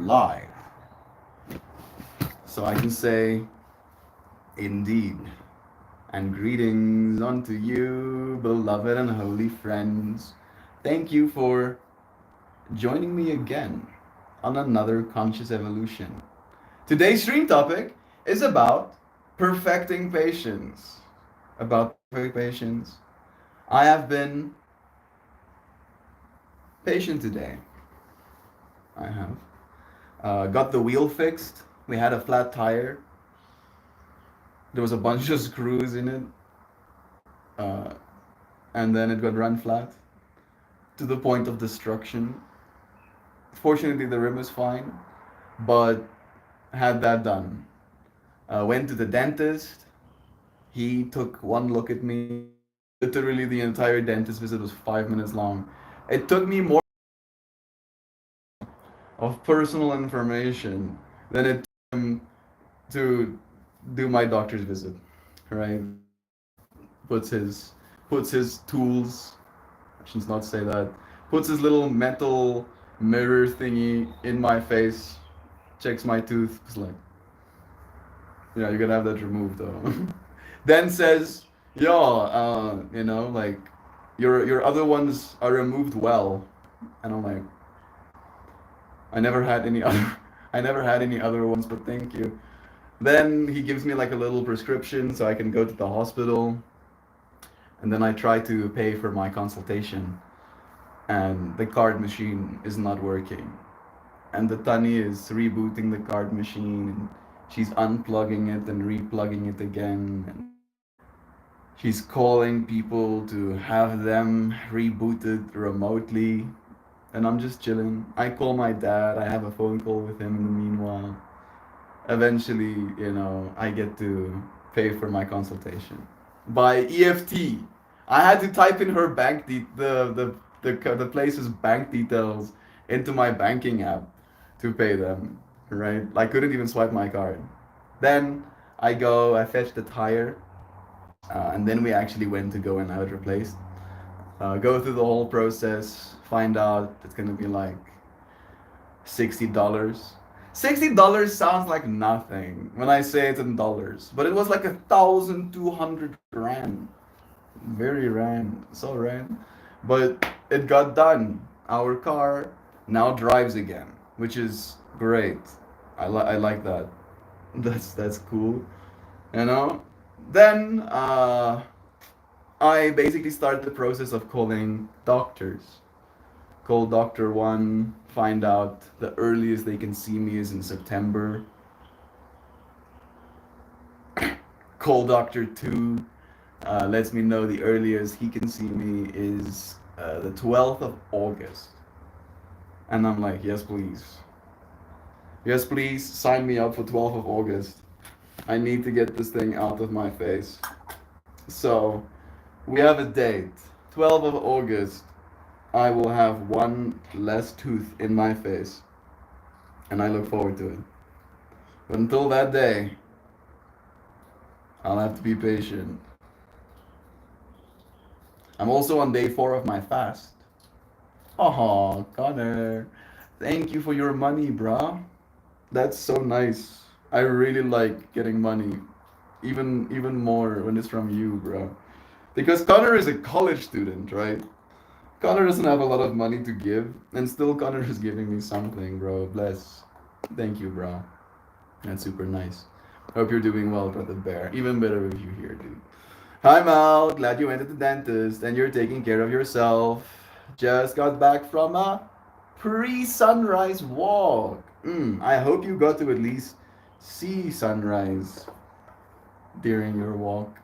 live. So I can say, indeed, and greetings unto you, beloved and holy friends. Thank you for joining me again on another conscious evolution. Today's stream topic is about perfecting patience. About perfect patience. I have been patient today. I have. Got the wheel fixed. We had a flat tire. There was a bunch of screws in it. Uh, and then it got run flat to the point of destruction. Fortunately, the rim is fine, but had that done. Went to the dentist. He took one look at me. Literally, the entire dentist visit was 5 minutes long. It took me more of personal information than it took him to do my doctor's visit. Right? Puts his puts his tools. I should not say that. Puts his little metal mirror thingy in my face. Checks my tooth. It's like, yeah, you're gonna have that removed though. Then says, yo, like your other ones are removed well. And I'm like, I never had any other I never had any other ones, but thank you. Then he gives me like a little prescription so I can go to the hospital. And then I try to pay for my consultation. And the card machine is not working. And the Tani is rebooting the card machine and she's unplugging it and replugging it again. And she's calling people to have them rebooted remotely. And I'm just chilling. I call my dad. I have a phone call with him in the meanwhile. Eventually, I get to pay for my consultation by EFT. I had to type in her the place's bank details into my banking app to pay them. Right? I couldn't even swipe my card. Then I fetched the tire, and then we actually went to go and have it replaced. Go through the whole process, find out it's gonna be like $60. $60 sounds like nothing when I say it in dollars, but it was like 1,200 rand. Very rand, so rand. But it got done. Our car now drives again, which is great. I like that. That's cool. You know. Then I basically started the process of calling doctors. Call Doctor 1, find out the earliest they can see me is in September. Call Doctor 2, lets me know the earliest he can see me is the 12th of August. And I'm like, yes, please. Yes, please, sign me up for 12th of August. I need to get this thing out of my face. So, we have a date. 12th of August. I will have one less tooth in my face. And I look forward to it. But until that day, I'll have to be patient. I'm also on day 4 of my fast. Oh, Connor. Thank you for your money, bruh. That's so nice. I really like getting money. Even more when it's from you, bro. Because Connor is a college student, right? Connor doesn't have a lot of money to give, and still Connor is giving me something, bro. Bless. Thank you, bro. That's super nice. Hope you're doing well, brother Bear. Even better if you're here, dude. Hi, Mal. Glad you went to the dentist and you're taking care of yourself. Just got back from a pre-sunrise walk. I hope you got to at least see sunrise during your walk.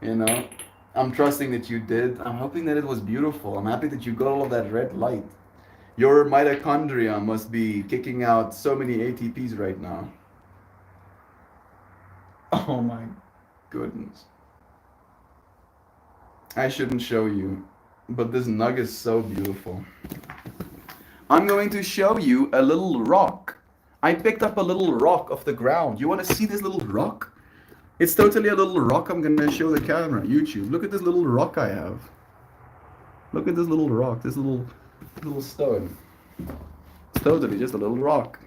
You know, I'm trusting that you did. I'm hoping that it was beautiful. I'm happy that you got all of that red light. Your mitochondria must be kicking out so many ATPs right now. Oh my goodness. I shouldn't show you, but this nug is so beautiful. I'm going to show you a little rock. I picked up a little rock off the ground. You want to see this little rock? It's totally a little rock. I'm going to show the camera. YouTube. Look at this little rock I have. Look at this little rock. This little stone. totally just a little rock.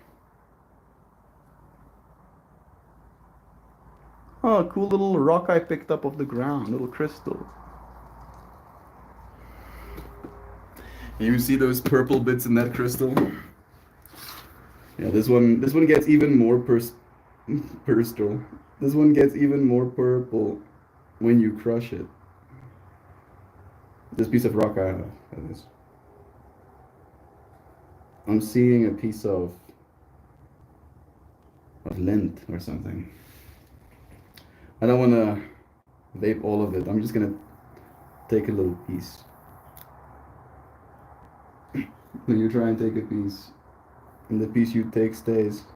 Oh, a cool little rock I picked up off the ground, little crystal. You see those purple bits in that crystal? Yeah, this one gets even more purple. This one gets even more purple when you crush it. This piece of rock I have, that is. I'm seeing a piece of lint or something. I don't want to vape all of it. I'm just gonna take a little piece. When you try and take a piece, and the piece you take stays.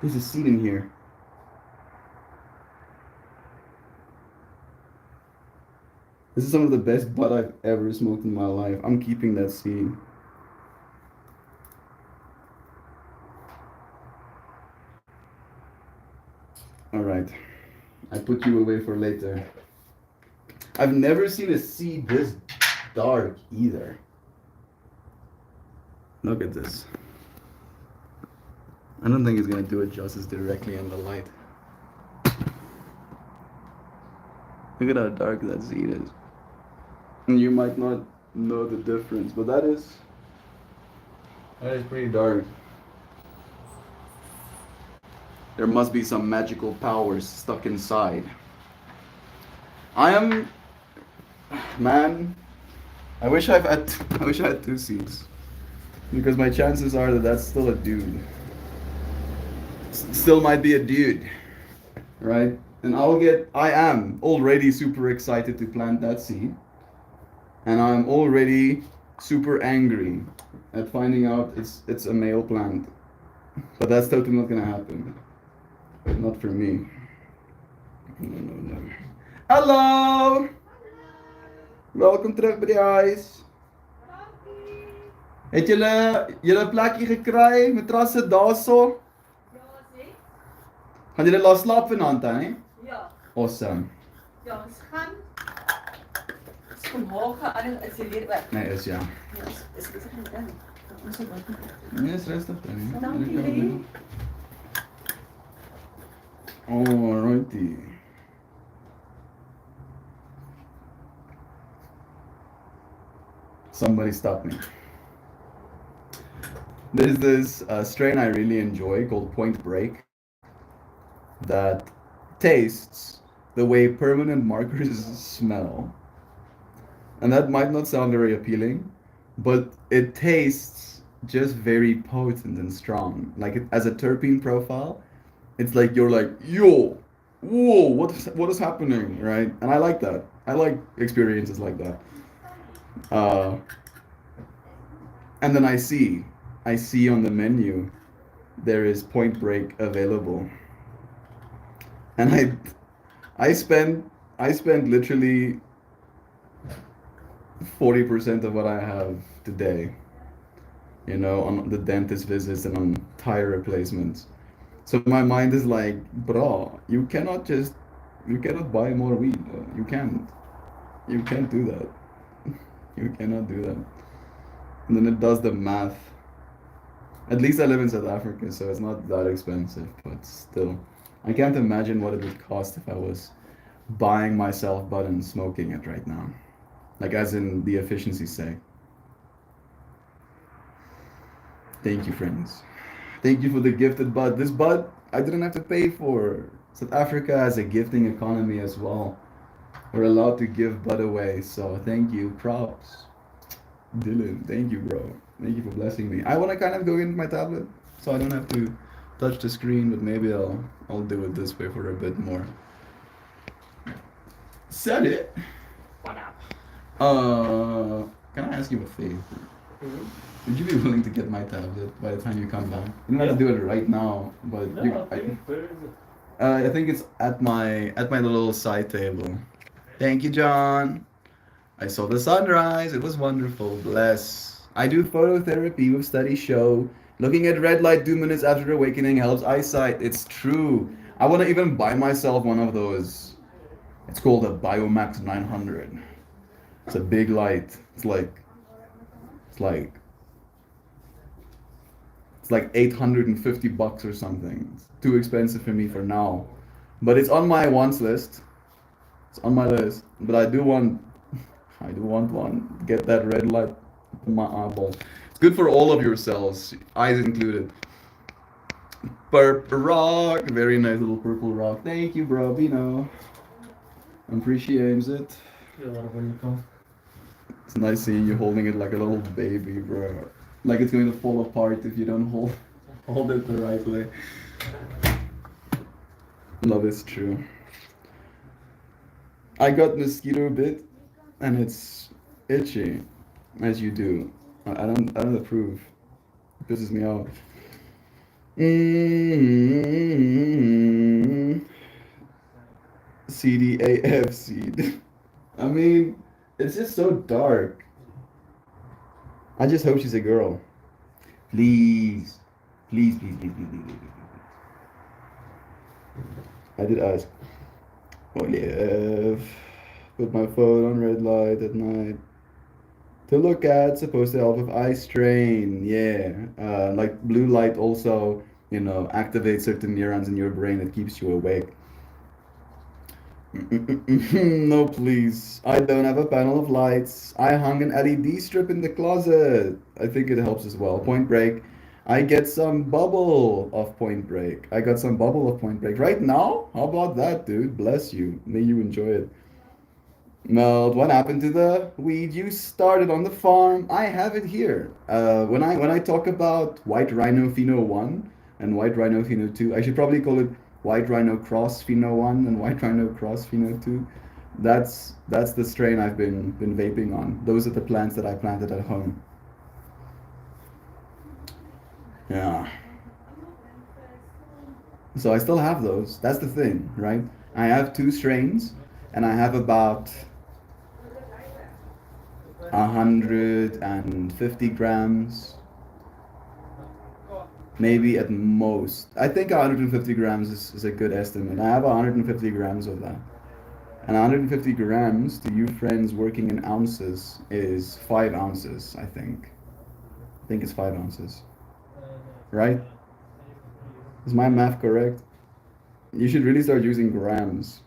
There's a seed in here. This is some of the best bud I've ever smoked in my life. I'm keeping that seed. Alright. I put you away for later. I've never seen a seed this dark either. Look at this. I don't think it's gonna do it justice directly in the light. Look at how dark that seed is. And you might not know the difference, but that is pretty dark. There must be some magical powers stuck inside. Man, I wish I had two seeds, because my chances are that that's still a dude. Still might be a dude, right? And I am already super excited to plant that seed, and I'm already super angry at finding out it's a male plant. But that's totally not gonna happen. Not for me. No. Hallo! Welkom terug by die huis. Het julle 'n plekkie gekry, matrasse daarso? Ja, sê. Gaan julle laat slaap vanaand hè? Ja. Awesome. Ja, ons gaan. Ons kom hoog aan is hier weer. Nee, is ja. Ja, is dit nie dan? Ons moet wat. Nee, is rustig dan. Dankie. Alrighty. Somebody stop me. There's this strain I really enjoy called Point Break that tastes the way permanent markers smell. And that might not sound very appealing, but it tastes just very potent and strong. Like as a terpene profile, it's like you're like, yo, whoa, what is happening, right? And I like that. I like experiences like that. And then I see on the menu there is Point Break available, and I spent literally 40% of what I have today, on the dentist visits and on tire replacements. So my mind is like, bro, you cannot buy more weed. You can't do that. You cannot do that. And then it does the math. At least I live in South Africa, so it's not that expensive, but still. I can't imagine what it would cost if I was buying myself bud and smoking it right now. Like as in the efficiency's sake. Thank you, friends. Thank you for the gifted bud. This bud, I didn't have to pay for. South Africa has a gifting economy as well. We're allowed to give bud away, so thank you. Props. Dylan, thank you, bro. Thank you for blessing me. I want to kind of go into my tablet, so I don't have to touch the screen, but maybe I'll do it this way for a bit more. Said it. What up? Can I ask you a favor? Mm-hmm. Would you be willing to get my tablet by the time you come back? You don't have to do it right now, but I think it's at my little side table. Thank you, John. I saw the sunrise. It was wonderful. Bless. I do phototherapy with studies show. Looking at red light 2 minutes after awakening helps eyesight. It's true. I want to even buy myself one of those. It's called a Biomax 900. It's a big light. It's like it's like $850 or something. It's too expensive for me for now. But it's on my wants list. It's on my list. But I do want one. Get that red light in my eyeball. It's good for all of your cells, eyes included. Purple rock, very nice little purple rock. Thank you, bro. Bino. Appreciates it. Feel a lot of when you come. It's nice seeing you holding it like a little baby, bro. Like it's going to fall apart if you don't hold it the right way. Love is true. I got mosquito bit, and it's itchy, as you do. I don't approve. It pisses me off. CDAF seed. I mean, it's just so dark. I just hope she's a girl. Please. Please, please, please, please, please, please, please. I did ask. Olive. Put my phone on red light at night. To look at, supposed to help with eye strain. Yeah. Like blue light also, activates certain neurons in your brain that keeps you awake. No, please. I don't have a panel of lights. I hung an LED strip in the closet. I think it helps as well. Point Break. I get some bubble of Point Break. I got some bubble of Point Break. Right now? How about that, dude? Bless you. May you enjoy it. Meld, what happened to the weed you started on the farm? I have it here. When I talk about White Rhino Pheno 1 and White Rhino Pheno 2, I should probably call it White Rhino Cross Pheno 1 and White Rhino Cross Pheno 2. That's the strain I've been vaping on. Those are the plants that I planted at home. Yeah. So I still have those. That's the thing, right? I have two strains, and I have about 150 grams, maybe at most. I think 150 grams is a good estimate. I have 150 grams of that. And 150 grams to you friends working in ounces is 5 ounces, I think. I think it's 5 ounces. Right? Is my math correct? You should really start using grams.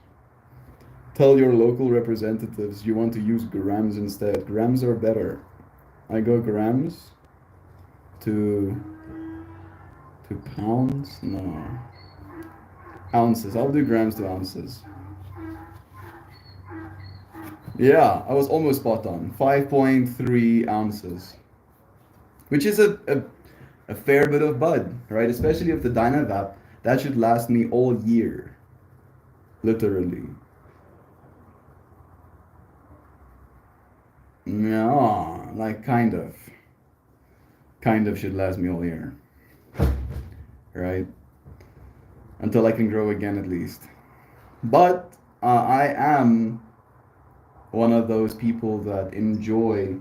Tell your local representatives you want to use grams instead. Grams are better. I go grams to pounds? No. Ounces. I'll do grams to ounces. Yeah, I was almost spot on. 5.3 ounces. Which is a fair bit of bud, right? Especially with the Dynavap. That should last me all year. Literally. Yeah, like kind of. Kind of should last me all year. Right? Until I can grow again at least. But I am one of those people that enjoy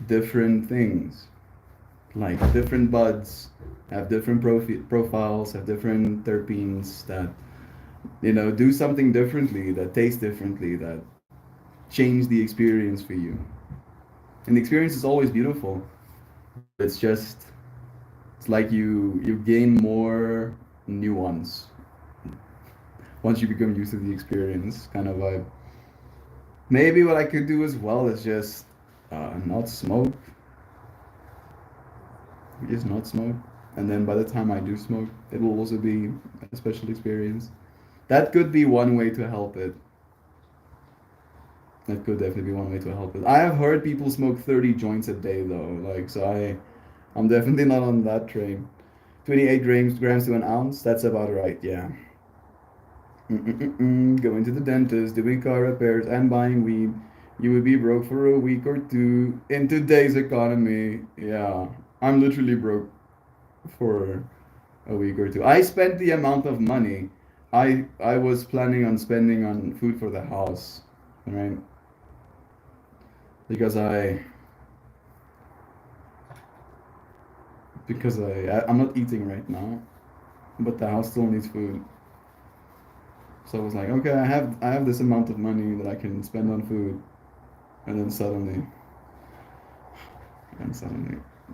different things. Like different buds have different profiles, have different terpenes that, do something differently, that taste differently, that change the experience for you. And the experience is always beautiful. It's like you gain more nuance once you become used to the experience kind of vibe. Maybe what I could do as well is just not smoke. Just not smoke. And then by the time I do smoke, it will also be a special experience. That could be one way to help it. That could definitely be one way to help it. I have heard people smoke 30 joints a day though. I'm definitely not on that train. 28 grams to an ounce, that's about right, yeah. Going to the dentist, doing car repairs, and buying weed. You would be broke for a week or two in today's economy. Yeah, I'm literally broke for a week or two. I spent the amount of money I was planning on spending on food for the house, right? Because I'm not eating right now, but the house still needs food. So I was like, okay, I have this amount of money that I can spend on food. and then suddenly,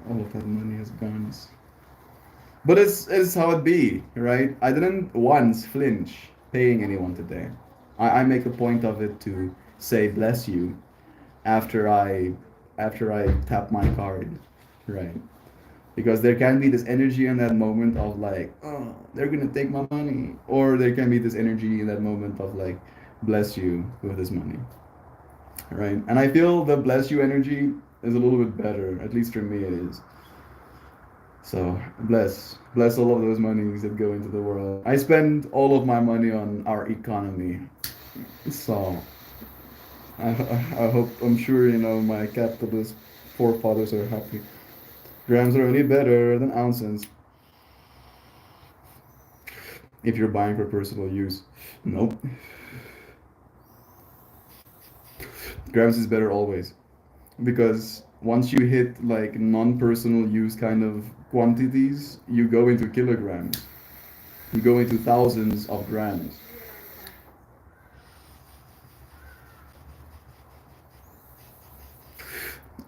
all of that money is gone. But it's how it be, right? I didn't once flinch paying anyone today. I make a point of it to say bless you after I tap my card, right? Because there can be this energy in that moment of like, oh, they're gonna take my money, or there can be this energy in that moment of like, bless you with this money, right? And I feel the bless you energy is a little bit better, at least for me it is. So bless all of those monies that go into the world. I spend all of my money on our economy, so I hope, I'm sure, my capitalist forefathers are happy. Grams are only better than ounces if you're buying for personal use. Nope. Grams is better always, because once you hit like non-personal use kind of quantities, you go into kilograms. You go into thousands of grams.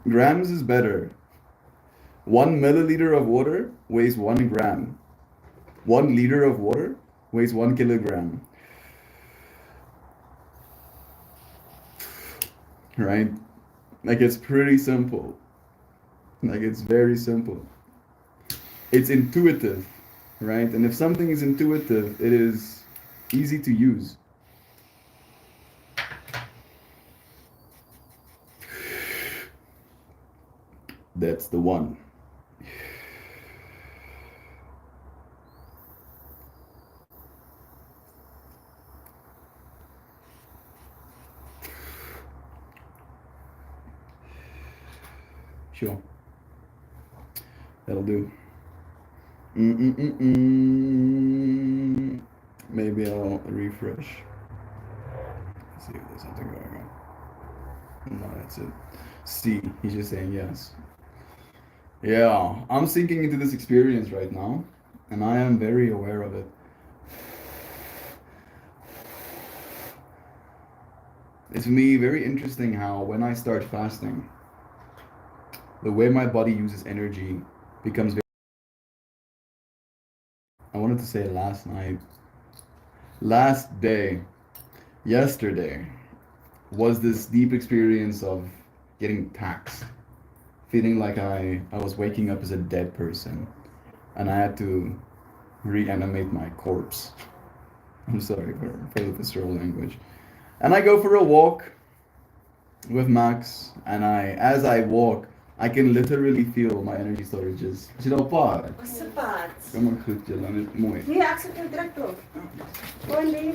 Grams is better. 1 milliliter of water weighs 1 gram. 1 liter of water weighs 1 kilogram. Right? Like, it's pretty simple. Like, it's very simple. It's intuitive, right? And if something is intuitive, it is easy to use. That's the one. Sure. That'll do. Maybe I'll refresh. Let's see if there's something going on. No, that's it. C, he's just saying yes. Yeah, I'm sinking into this experience right now, and I am very aware of it. It's, for me, very interesting how when I start fasting, the way my body uses energy becomes very... I wanted to say last night. Last day, yesterday, was this deep experience of getting taxed. Feeling like I was waking up as a dead person, and I had to reanimate my corpse. I'm sorry for the visceral language. And I go for a walk with Max, and as I walk, I can literally feel my energy storages. Sinopar. Sapat. Kom maar goed, Jolanda. Mooi. Nee, ek sit nou direk op. Hoi lief.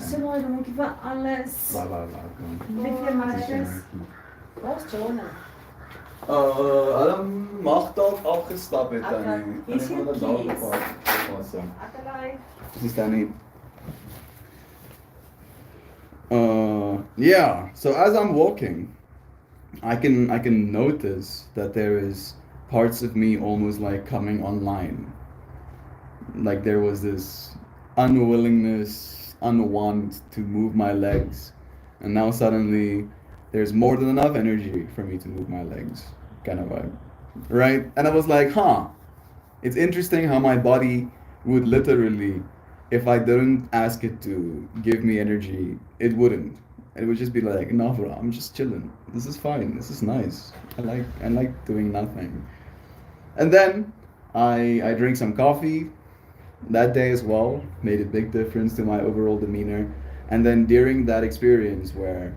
So mooi, dankie vir alles. Kom. Lief vir Marcus. Waar's Jonah? Hulle mag dalk afgestap het Okay. dan. Hier is jou keys. Awesome. Adelaide. Dis dan nie. Yeah, so as I'm walking, I can notice that there is parts of me almost like coming online. Like there was this unwillingness, unwant to move my legs, and now suddenly there's more than enough energy for me to move my legs, kind of vibe, right? And I was like, it's interesting how my body would literally, if I didn't ask it to give me energy, it wouldn't. It would just be like, no, bro, I'm just chilling. This is fine. This is nice. I like doing nothing. And then I drink some coffee that day as well. Made a big difference to my overall demeanor. And then during that experience where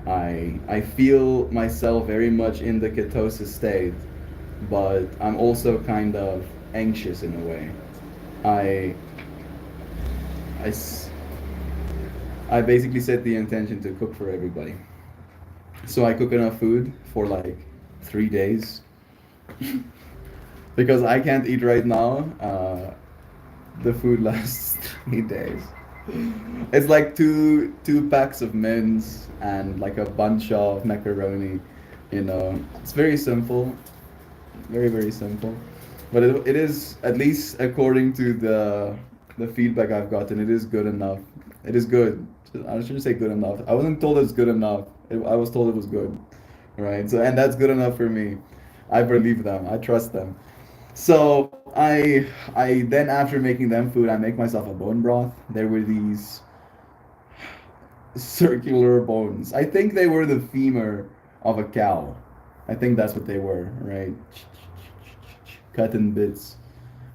I feel myself very much in the ketosis state, but I'm also kind of anxious in a way. I basically set the intention to cook for everybody. So I cook enough food for like 3 days. Because I can't eat right now. The food lasts 3 days. It's like two packs of mince and like a bunch of macaroni. It's very simple, very, very simple. But it is, at least according to the feedback I've gotten, it is good enough. It is good. I shouldn't say good enough. I wasn't told it's good enough. I was told it was good, right? So, and that's good enough for me. I believe them. I trust them. So I then after making them food, I make myself a bone broth. There were these circular bones. I think they were the femur of a cow. I think that's what they were, right? Cut in bits.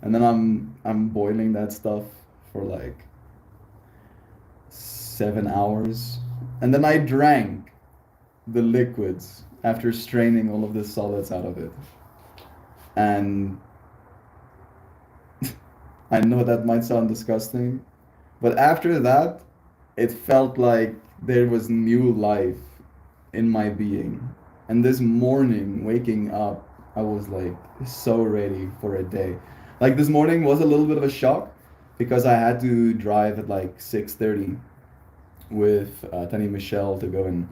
And then I'm boiling that stuff for like 7 hours. And then I drank the liquids after straining all of the solids out of it. And I know that might sound disgusting, but after that, it felt like there was new life in my being. And this morning, waking up, I was like so ready for a day. Like this morning was a little bit of a shock because I had to drive at like 6:30 with Tani Michelle to go and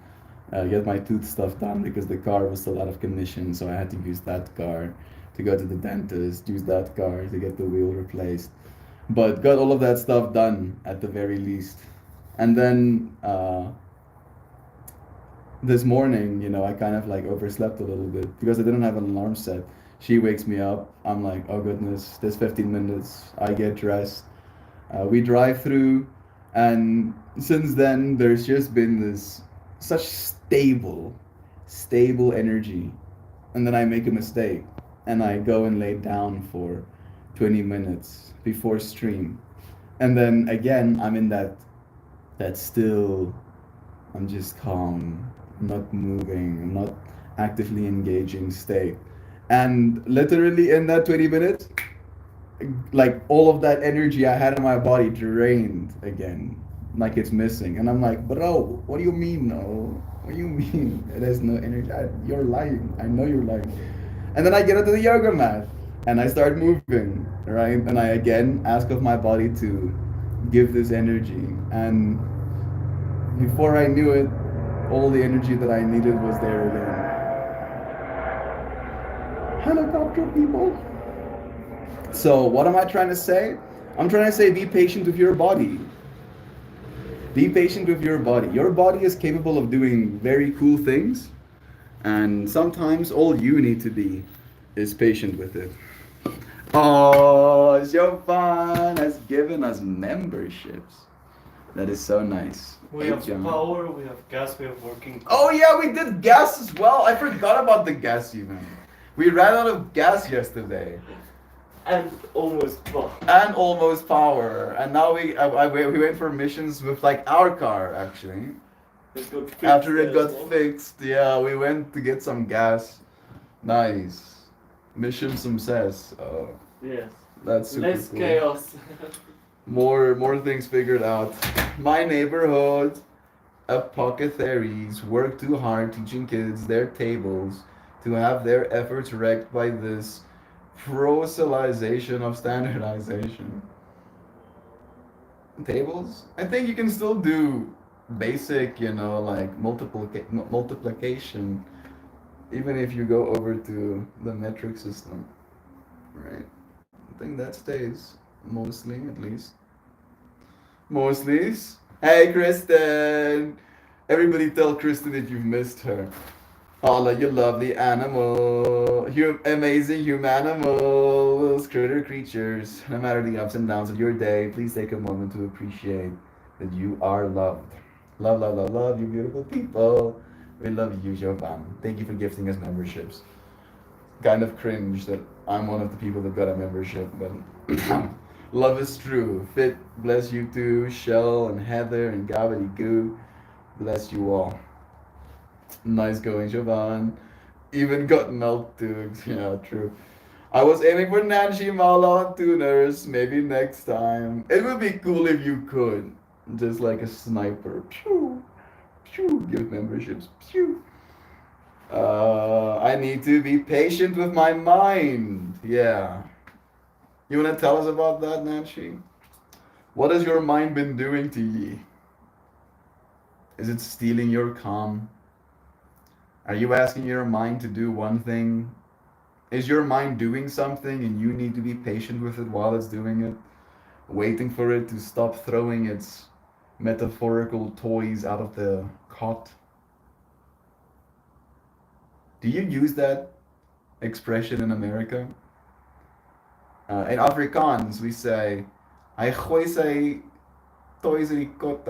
get my tooth stuff done because the car was still out of commission. So I had to use that car to go to the dentist, use that car to get the wheel replaced. But got all of that stuff done at the very least. And then this morning, I kind of like overslept a little bit because I didn't have an alarm set. She wakes me up. I'm like, oh goodness, there's 15 minutes. I get dressed. We drive through, and since then, there's just been this such stable energy. And then I make a mistake, and I go and lay down for 20 minutes before stream. And then again, I'm in that still, I'm just calm, I'm not moving, I'm not actively engaging state. And literally in that 20 minutes, like all of that energy I had in my body drained again, like it's missing. And I'm like, bro, what do you mean? No, what do you mean? There's no energy. You're lying. I know you're lying. And then I get onto the yoga mat and I start moving, right? And I again ask of my body to give this energy. And before I knew it, all the energy that I needed was there again. Helicopter people. So what am I trying to say? I'm trying to say be patient with your body. Be patient with your body. Your body is capable of doing very cool things, and sometimes all you need to be is patient with it. Oh, Jovan has given us memberships. That is so nice. We Hey, have John. power, we have gas, we have working. Oh yeah, we did gas as well. I forgot about the gas even. We ran out of gas yesterday. And almost power. And almost power. And now we went for missions with like our car actually. It got fixed After it as got well. fixed, yeah, we went to get some gas. Nice. Mission success. Oh, Yes. that's super Less cool. chaos. More things figured out. My neighborhood, apothecaries work too hard teaching kids their tables to have their efforts wrecked by this proselytization of standardization. Tables? I think you can still do basic, like multiplication, even if you go over to the metric system, right? I think that stays, mostly at least. Mostly. Hey, Kristen! Everybody tell Kristen that you've missed her. Holla, you lovely animal. You amazing humanimals, critter creatures. No matter the ups and downs of your day, please take a moment to appreciate that you are loved. Love, love, love, love, you beautiful people. We love you, Jovan. Thank you for gifting us memberships. Kind of cringe that I'm one of the people that got a membership, but love is true. Fit, bless you too. Shell and Heather and Gobbledygoo, bless you all. Nice going, Jovan. Even got milk too. Yeah, true. I was aiming for Nancy Mala on tuners. Maybe next time. It would be cool if you could. Just like a sniper. Pew, pew. Give memberships. Pew. I need to be patient with my mind. Yeah. You want to tell us about that, Nancy? What has your mind been doing to ye? Is it stealing your calm? Are you asking your mind to do one thing? Is your mind doing something and you need to be patient with it while it's doing it? Waiting for it to stop throwing its metaphorical toys out of the cot. Do you use that expression in America? In Afrikaans, we say, "Hy gooi sy toys in die kot."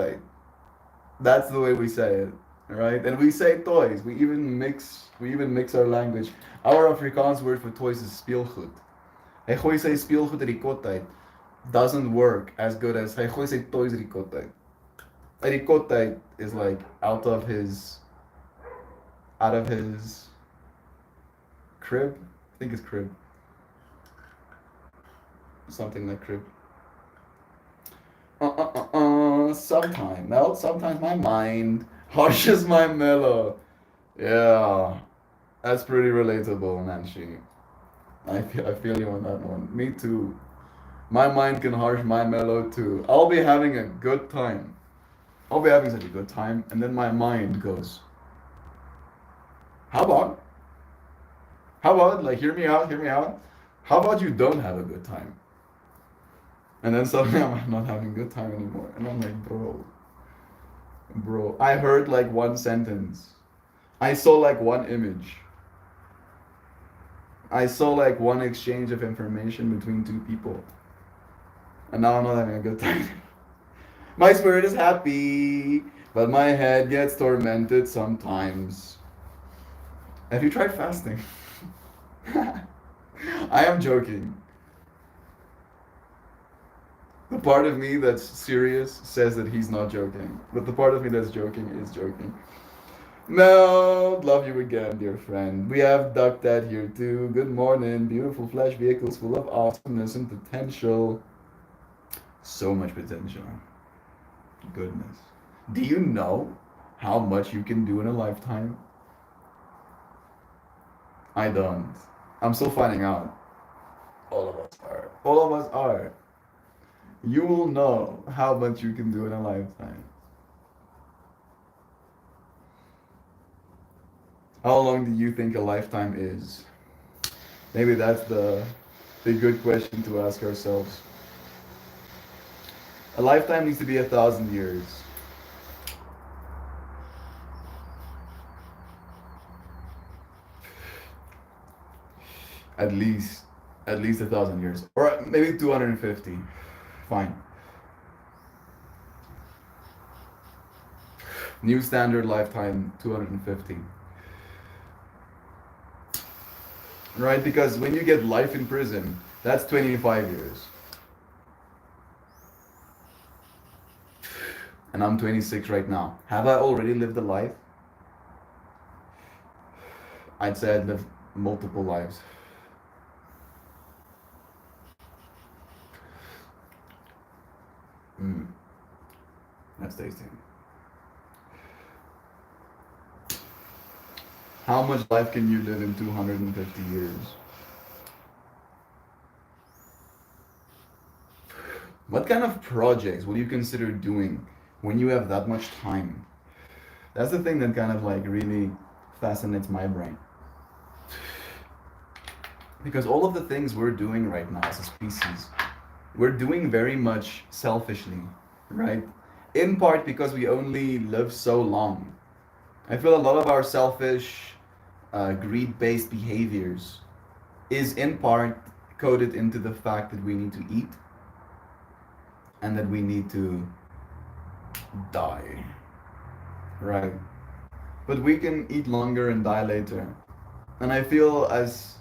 That's the way we say it, right? And we say toys. We even mix our language. Our Afrikaans word for toys is speelgoed. Hy gooi sy speelgoed uit die kot uit. Doesn't work as good as hy gooi sy toys uit die kot uit. Uit die kot uit is like out of his crib. I think it's crib. Something like crib. Sometimes my mind harshes my mellow. Yeah, that's pretty relatable, Nancy. I feel you on that one. Me too. My mind can harsh my mellow too. I'll be having a good time. I'll be having such a good time, and then my mind goes, how about, like, hear me out, how about you don't have a good time? And then suddenly I'm not having a good time anymore. And I'm like, bro, I heard like one sentence. I saw like one image. I saw like one exchange of information between two people. And now I'm not having a good time. My spirit is happy, but my head gets tormented sometimes. Have you tried fasting? I am joking. The part of me that's serious says that he's not joking, but the part of me that's joking is joking. Mel, love you again, dear friend. We have Duck Dad here too. Good morning. Beautiful flash vehicles full of awesomeness and potential. So much potential. Goodness. Do you know how much you can do in a lifetime? I don't. I'm still finding out. All of us are. All of us are. You will know how much you can do in a lifetime. How long do you think a lifetime is? Maybe that's the good question to ask ourselves. A lifetime needs to be 1,000 years. At least 1,000 years, or maybe 250. Fine. New standard lifetime 250. Right? Because when you get life in prison, that's 25 years. And I'm 26 right now. Have I already lived a life? I'd say I'd lived multiple lives. That's tasty. How much life can you live in 250 years? What kind of projects will you consider doing when you have that much time? That's the thing that kind of like really fascinates my brain. Because all of the things we're doing right now as a species, we're doing very much selfishly, right? In part because we only live so long. I feel a lot of our selfish, greed-based behaviors is in part coded into the fact that we need to eat and that we need to die, right? But we can eat longer and die later. And I feel as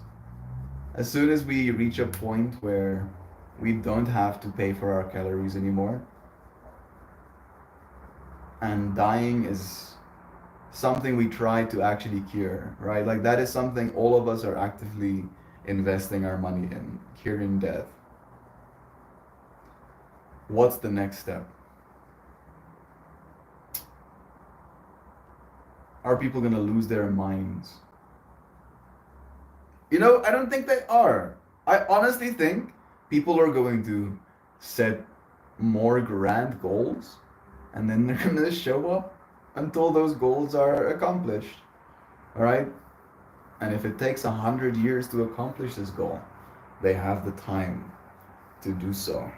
soon as we reach a point where we don't have to pay for our calories anymore, and dying is something we try to actually cure, right? Like that is something all of us are actively investing our money in, curing death. What's the next step? Are people gonna lose their minds? You know, I don't think they are. I honestly think people are going to set more grand goals and then they're gonna show up until those goals are accomplished. All right? And if it takes 100 years to accomplish this goal, they have the time to do so.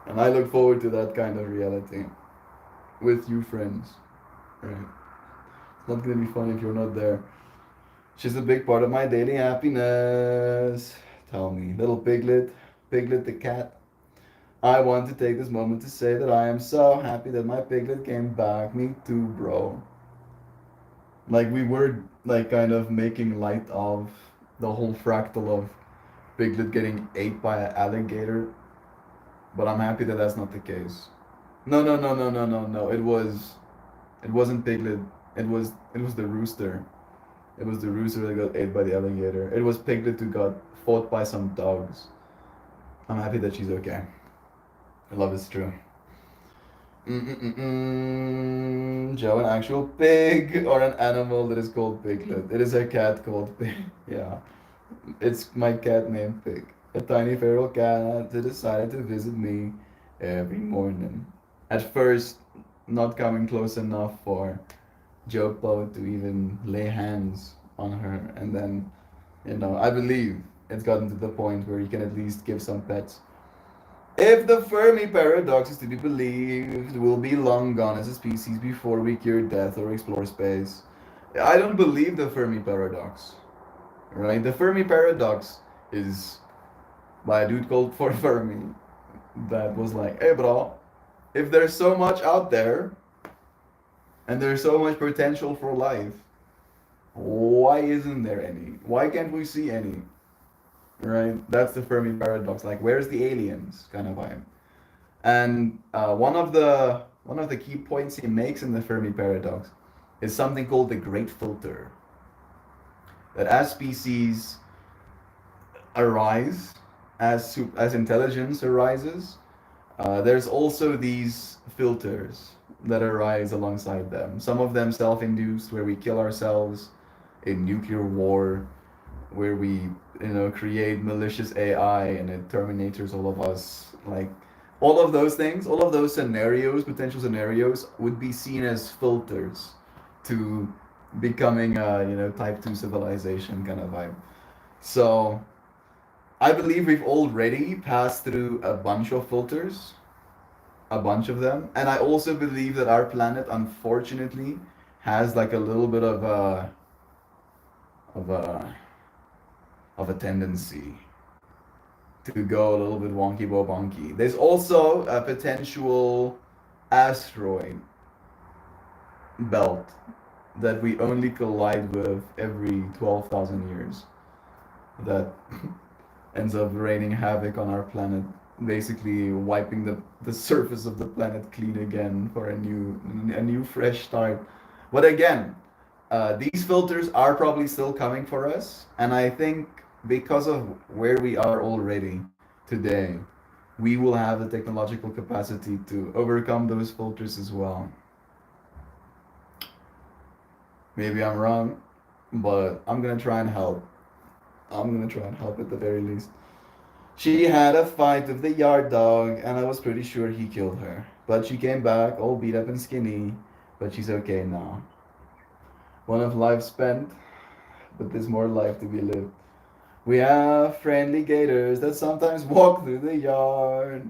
And I look forward to that kind of reality with you friends. Right? It's not gonna be fun if you're not there. She's a big part of my daily happiness. Tell me, little Piglet, Piglet the cat. I want to take this moment to say that I am so happy that my Piglet came back. Me too, bro. Like we were like kind of making light of the whole fractal of Piglet getting ate by an alligator, but I'm happy that that's not the case. No, no, no, no, no, no, no. It wasn't Piglet. It was the rooster. It was the rooster that got ate by the alligator. It was Piglet who got fought by some dogs. I'm happy that she's okay. Love is true. Joe, an actual pig or an animal that is called Piglet? It is a cat called Pig. Yeah. It's my cat named Pig. A tiny feral cat that decided to visit me every morning. At first, not coming close enough for Joe Poe to even lay hands on her. And then, I believe it's gotten to the point where you can at least give some pets. If the Fermi paradox is to be believed, we'll be long gone as a species before we cure death or explore space. I don't believe the Fermi paradox. Right? The Fermi paradox is by a dude called for Fermi that was like, hey bro, if there's so much out there and there's so much potential for life, why isn't there any? Why can't we see any? Right? That's the Fermi paradox. Like, where's the aliens kind of vibe? And one of the key points he makes in the Fermi paradox is something called the Great Filter. That as species arise, as intelligence arises, there's also these filters that arise alongside them. Some of them self-induced, where we kill ourselves in nuclear war, where we create malicious AI and it terminates all of us. Like all of those things, all of those scenarios, potential scenarios, would be seen as filters to becoming a type 2 civilization kind of vibe. So I believe we've already passed through a bunch of filters, a bunch of them, and I also believe that our planet unfortunately has like a little bit of a of a tendency to go a little bit wonky bo bonky. There's also a potential asteroid belt that we only collide with every 12,000 years that ends up raining havoc on our planet, basically wiping the surface of the planet clean again for a new fresh start. But again, these filters are probably still coming for us, and I think because of where we are already today, we will have the technological capacity to overcome those filters as well. Maybe I'm wrong, but I'm gonna try and help. I'm gonna try and help at the very least. She had a fight with the yard dog, and I was pretty sure he killed her. But she came back, all beat up and skinny, but she's okay now. One of life spent, but there's more life to be lived. We have friendly gators that sometimes walk through the yard.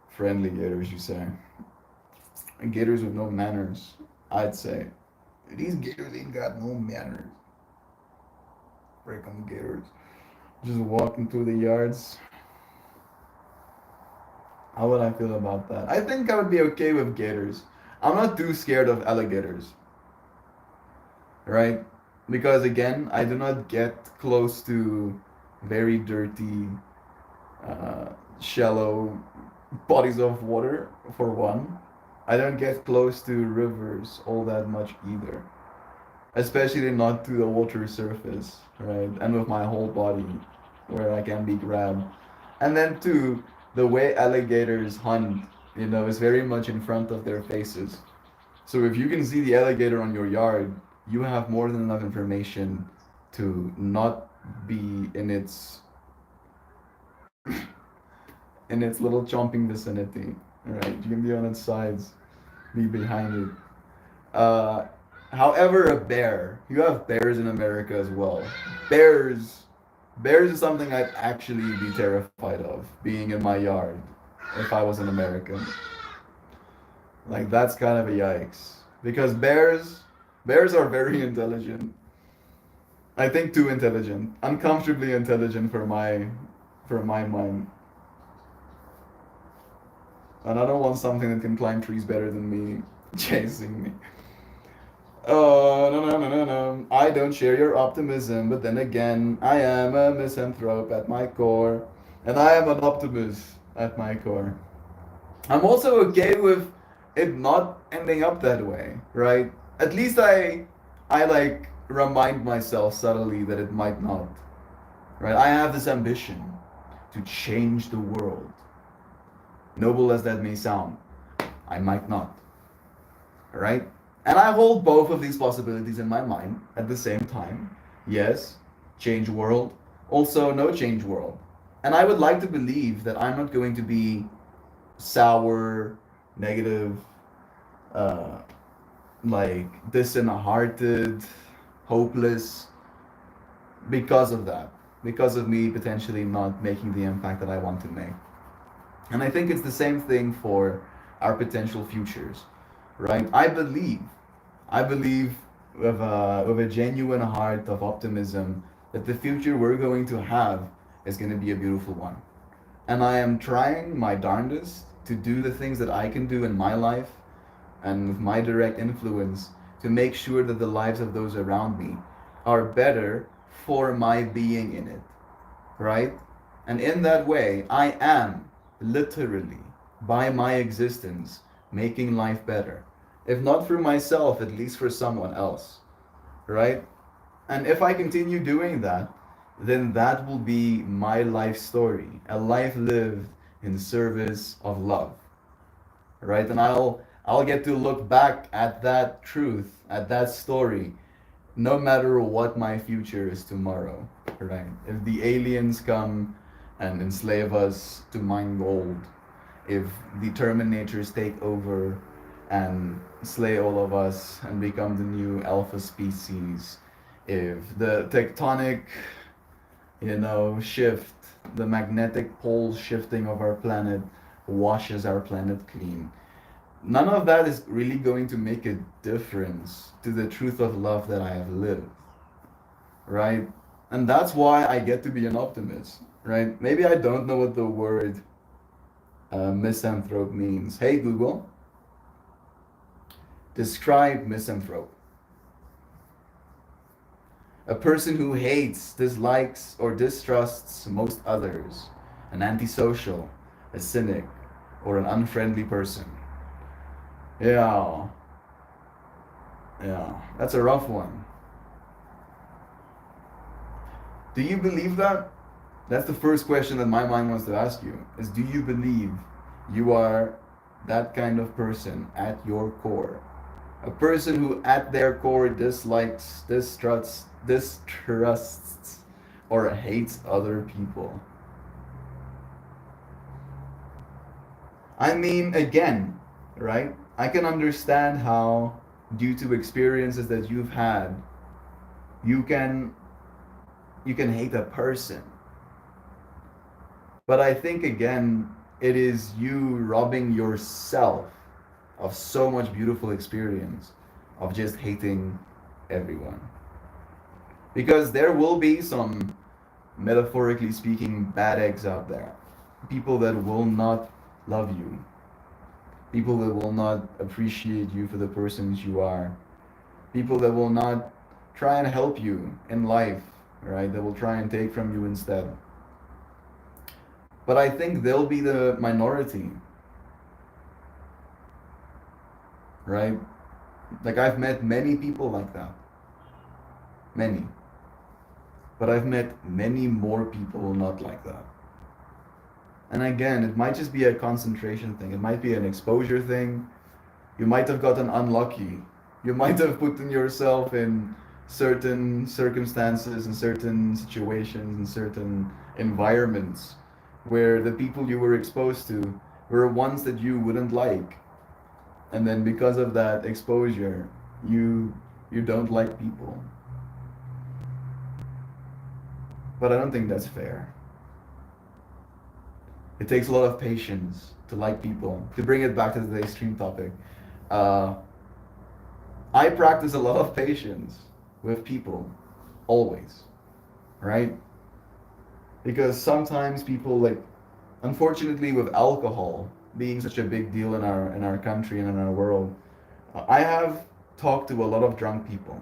Friendly gators, you say? Gators with no manners, I'd say. These gators ain't got no manners. Break on the gators. Just walking through the yards. How would I feel about that? I think I would be okay with gators. I'm not too scared of alligators. Right? Because again, I do not get close to very dirty, shallow bodies of water, for one. I don't get close to rivers all that much either. Especially not to the water surface, right? And with my whole body, where I can be grabbed. And then two, the way alligators hunt, is very much in front of their faces. So if you can see the alligator on your yard, you have more than enough information to not be in its in its little chomping vicinity, right? You can be on its sides, be behind it. However, a bear, you have bears in America as well. Bears is something I'd actually be terrified of being in my yard. if I was in America. Like that's kind of a yikes. Because bears are very intelligent. I think too intelligent. Uncomfortably intelligent for my mind. And I don't want something that can climb trees better than me chasing me. Oh, no, no, no, no, no. I don't share your optimism, but then again, I am a misanthrope at my core, and I am an optimist at my core. I'm also okay with it not ending up that way, right? At least I like remind myself subtly that it might not, right? I have this ambition to change the world. Noble as that may sound, I might not, right? And I hold both of these possibilities in my mind at the same time. Yes, change world, also no change world. And I would like to believe that I'm not going to be sour, negative, uh, like disheartened, hopeless because of that, because of me potentially not making the impact that I want to make. And I think it's the same thing for our potential futures, right? I believe with a genuine heart of optimism that the future we're going to have is going to be a beautiful one. And I am trying my darndest to do the things that I can do in my life and with my direct influence to make sure that the lives of those around me are better for my being in it, right? And in that way, I am literally, by my existence, making life better. If not for myself, at least for someone else, right? And if I continue doing that, then that will be my life story, a life lived in service of love, right? And I'll get to look back at that truth, at that story, no matter what my future is tomorrow, right? If the aliens come and enslave us to mine gold, if the Terminators take over and slay all of us and become the new alpha species, if the tectonic, shift, the magnetic pole shifting of our planet washes our planet clean, none of that is really going to make a difference to the truth of love that I have lived, right? And that's why I get to be an optimist, right? Maybe I don't know what the word misanthrope means. Hey Google, describe misanthrope. A person who hates, dislikes, or distrusts most others, an antisocial, a cynic, or an unfriendly person. Yeah, yeah, that's a rough one. Do you believe that? That's the first question that my mind wants to ask you is do you believe you are that kind of person at your core? A person who at their core dislikes, distrusts, or hates other people. I mean, again, right? I can understand how, due to experiences that you've had, you can hate a person. But I think again, it is you robbing yourself of so much beautiful experience of just hating everyone. Because there will be some, metaphorically speaking, bad eggs out there. People that will not love you. People that will not appreciate you for the persons you are. People that will not try and help you in life, right? That will try and take from you instead. But I think they'll be the minority, right? Like I've met many people like that. Many. But I've met many more people not like that. And again, it might just be a concentration thing. It might be an exposure thing. You might have gotten unlucky. You might have put yourself in certain circumstances and certain situations and certain environments where the people you were exposed to were ones that you wouldn't like. And then because of that exposure, you don't like people. But I don't think that's fair. It takes a lot of patience to like people. To bring it back to today's stream topic, uh, I practice a lot of patience with people, always, right? Because sometimes people like, unfortunately, with alcohol being such a big deal in our country and in our world, I have talked to a lot of drunk people,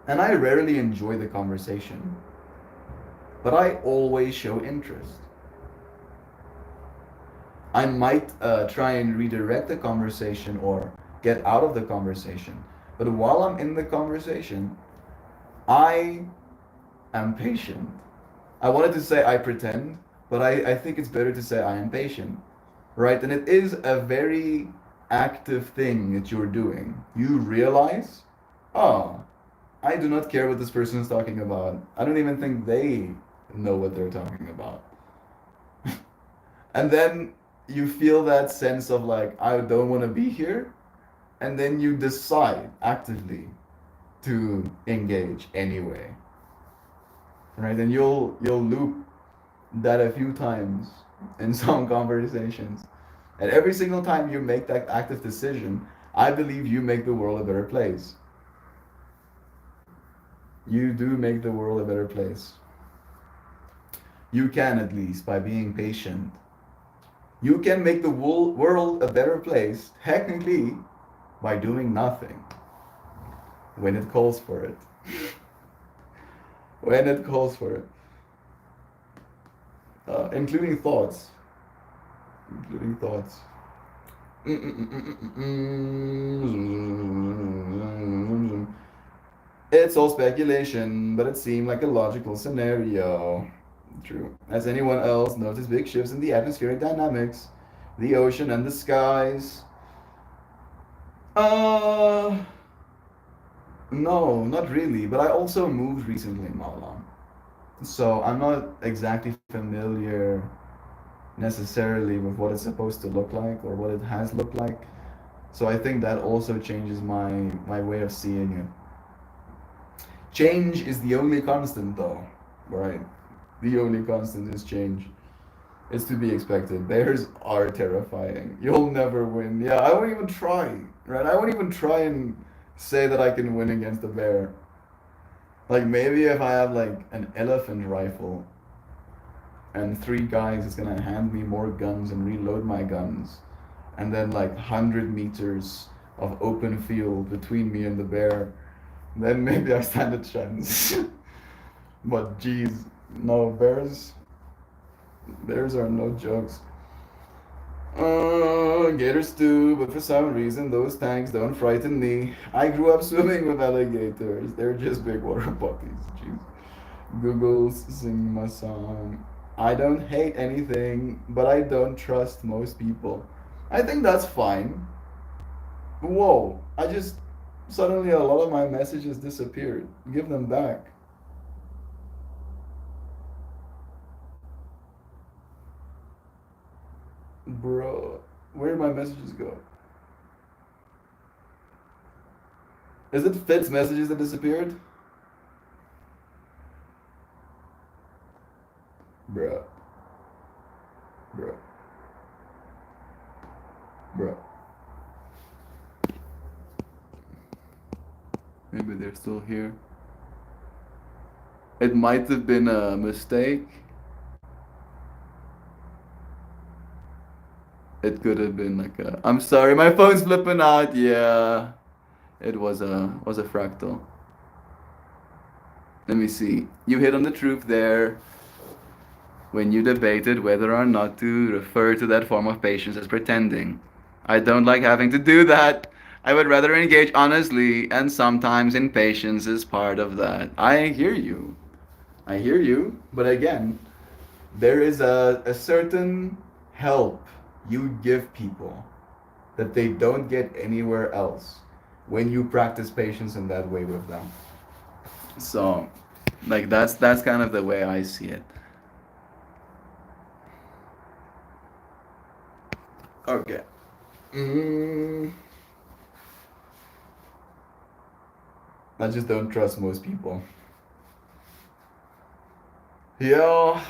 and I rarely enjoy the conversation, but I always show interest. I might try and redirect the conversation or get out of the conversation, but while I'm in the conversation, I am patient. I wanted to say I pretend, but I think it's better to say I am patient, right? And it is a very active thing that you're doing. You realize, oh, I do not care what this person is talking about. I don't even think they know what they're talking about. And then you feel that sense of like, I don't want to be here. And then you decide actively to engage anyway. Right? And you'll loop that a few times in some conversations. And every single time you make that active decision, I believe you make the world a better place. You do make the world a better place. You can, at least, by being patient. You can make the world a better place, technically, by doing nothing when it calls for it. When it calls for it. Including thoughts. Including thoughts. It's all speculation, but it seemed like a logical scenario. True. Has anyone else noticed big shifts in the atmospheric dynamics? The ocean and the skies? Uh, no, not really, but I also moved recently in Malang. So I'm not exactly familiar necessarily with what it's supposed to look like or what it has looked like. So I think that also changes my way of seeing it. Change is the only constant though, right? The only constant is change. It's to be expected. Bears are terrifying. You'll never win. Yeah, I won't even try, right? I won't even try and say that I can win against a bear. Like maybe if I have like an elephant rifle and three guys is gonna hand me more guns and reload my guns, and then like 100 meters of open field between me and the bear, then maybe I stand a chance. But geez, no, bears are no jokes. Gators too, but for some reason those tanks don't frighten me. I grew up swimming with alligators. They're just big water puppies. Jeez. Google's singing my song. I don't hate anything, but I don't trust most people. I think that's fine. Whoa, I just suddenly a lot of my messages disappeared. Give them back. Bro, where did my messages go? Is it Fitz messages that disappeared? Bruh. Bruh. Bruh. Maybe they're still here. It might have been a mistake. It could have been like a. I'm sorry, my phone's flipping out. Yeah, it was a fractal. Let me see. You hit on the truth there when you debated whether or not to refer to that form of patience as pretending. I don't like having to do that. I would rather engage honestly, and sometimes impatience is part of that. I hear you. I hear you. But again, there is a certain help you give people that they don't get anywhere else when you practice patience in that way with them. So, like that's kind of the way I see it. Okay. Mm, I just don't trust most people. Yeah.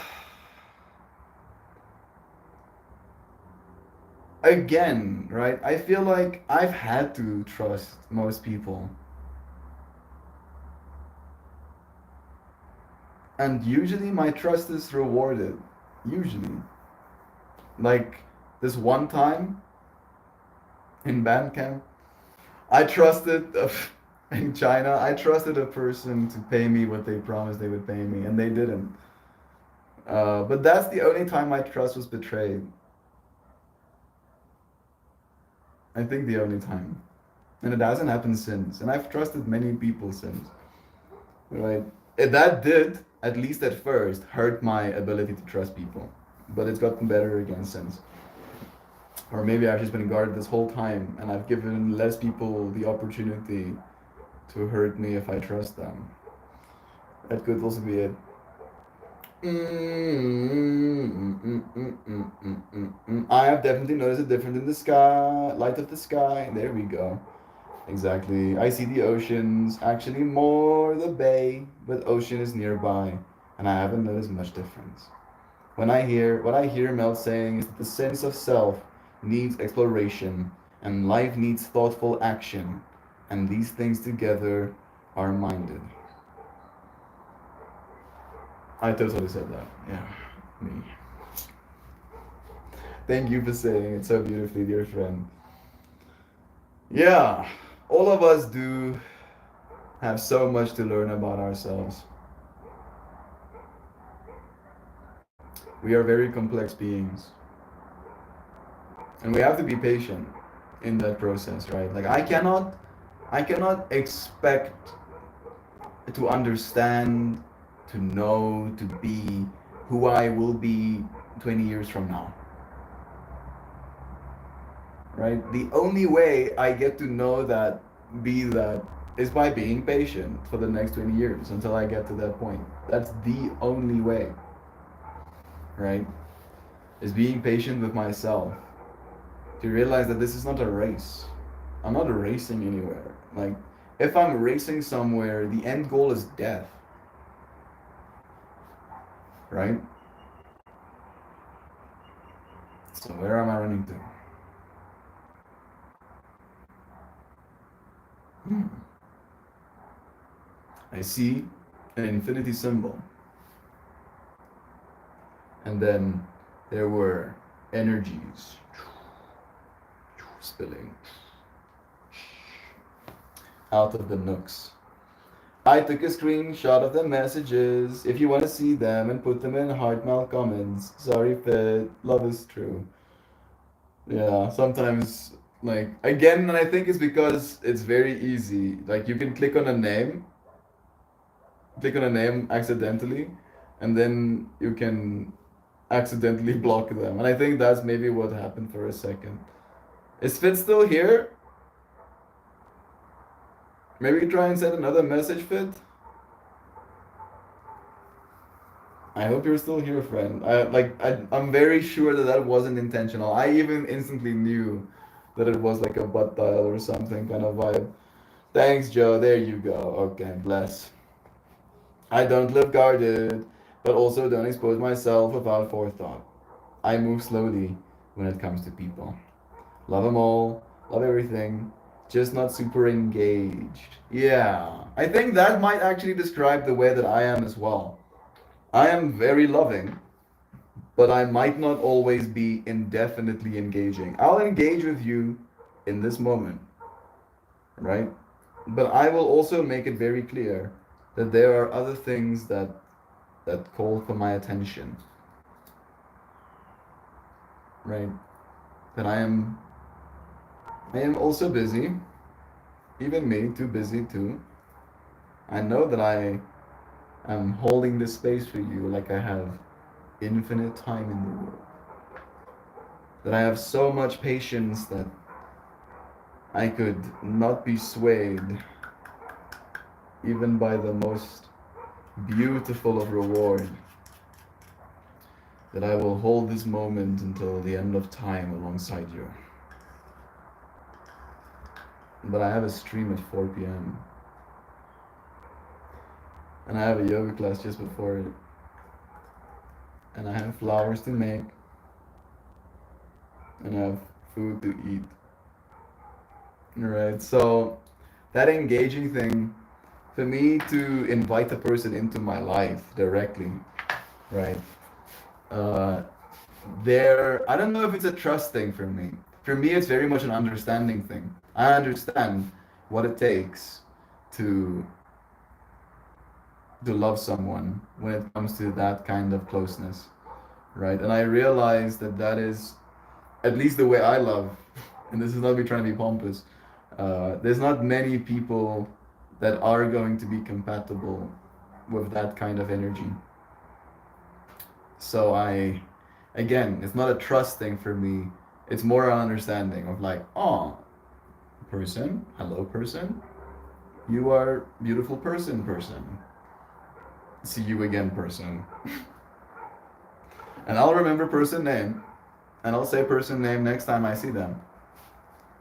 again, right? I feel like I've had to trust most people. And usually my trust is rewarded. Usually. Like this one time in band camp, I trusted in China, I trusted a person to pay me what they promised they would pay me, and they didn't. But that's the only time my trust was betrayed. I think the only time. And it hasn't happened since. And I've trusted many people since. Right? That did, at least at first, hurt my ability to trust people. But it's gotten better again since. Or maybe I've just been guarded this whole time and I've given less people the opportunity to hurt me if I trust them. That could also be it. I have definitely noticed a difference in the sky, light of the sky. There we go. Exactly. I see the oceans, actually more the bay, but ocean is nearby, and I haven't noticed much difference. What I hear Mel saying is that the sense of self needs exploration, and life needs thoughtful action, and these things together are minded. I totally said that. Yeah, me. Thank you for saying it so beautifully, dear friend. Yeah, all of us do have so much to learn about ourselves. We are very complex beings. And we have to be patient in that process, right? Like I cannot expect to understand, to know, to be who I will be 20 years from now. Right? The only way I get to know that, be that, is by being patient for the next 20 years until I get to that point. That's the only way. Right? Is being patient with myself. To realize that this is not a race. I'm not racing anywhere. Like, if I'm racing somewhere, the end goal is death. Right? So where am I running to? I see an infinity symbol. And then there were energies spilling out of the nooks. I took a screenshot of the messages. If you want to see them and put them in heart mouth comments. Sorry, Fit. Love is true. Yeah, sometimes, like, again, and I think it's because it's very easy. Like, you can click on a name accidentally, and then you can accidentally block them. And I think that's maybe what happened for a second. Is Fit still here? Maybe try and send another message, Fit. I hope you're still here, friend. I'm very sure that that wasn't intentional. I even instantly knew that it was like a butt dial or something kind of vibe. Thanks, Joe. There you go. Okay, bless. I don't live guarded, but also don't expose myself without forethought. I move slowly when it comes to people. Love them all, love everything, just not super engaged. Yeah, I think that might actually describe the way that I am as well. I am very loving, but I might not always be indefinitely engaging. I'll engage with you in this moment, right? But I will also make it very clear that there are other things that call for my attention, right? That I am also busy, even me, too busy too. I know that I am holding this space for you like I have infinite time in the world. That I have so much patience that I could not be swayed even by the most beautiful of reward. That I will hold this moment until the end of time alongside you. But I have a stream at 4 p.m. And I have a yoga class just before it. And I have flowers to make. And I have food to eat. Right? So that engaging thing, for me to invite a person into my life directly, right? Uh, I don't know if it's a trust thing for me. For me, it's very much an understanding thing. I understand what it takes to love someone when it comes to that kind of closeness, right? And I realize that that is at least the way I love, and this is not me trying to be pompous. There's not many people that are going to be compatible with that kind of energy. So again, it's not a trust thing for me. It's more an understanding of like, oh, person, hello, person, you are beautiful person. See you again, person. And I'll remember person name, and I'll say person name next time I see them.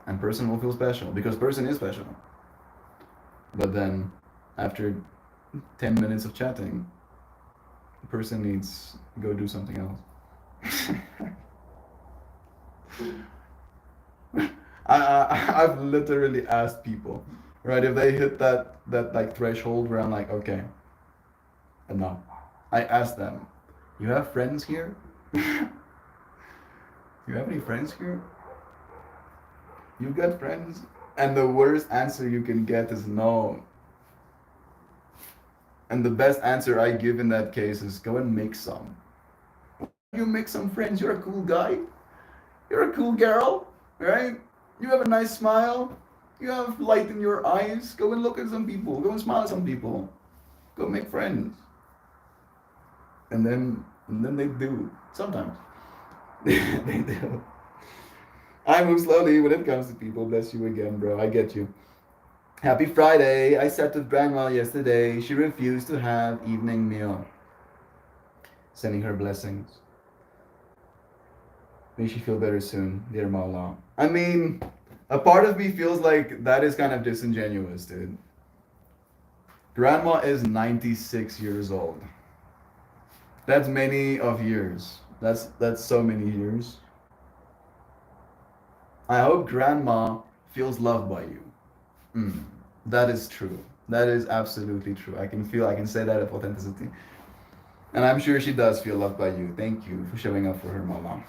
And person will feel special because person is special. But then, after 10 minutes of chatting, the person needs to go do something else. I've literally asked people, right, if they hit that like threshold where I'm like, okay, enough. I asked them, you have friends here? You have any friends here? You got friends? And the worst answer you can get is no. And the best answer I give in that case is go and make some. You make some friends. You're a cool guy. You're a cool girl, right? You have a nice smile. You have light in your eyes. Go and look at some people. Go and smile at some people. Go make friends. And then they do. Sometimes. They do. I move slowly when it comes to people. Bless you again, bro. I get you. Happy Friday. I sat with grandma yesterday. She refused to have evening meal. Sending her blessings. May she feel better soon, dear Mala. I mean, a part of me feels like that is kind of disingenuous, dude. Grandma is 96 years old. That's many of years. That's so many years. I hope grandma feels loved by you. That is true. That is absolutely true. I can say that with authenticity. And I'm sure she does feel loved by you. Thank you for showing up for her, mama.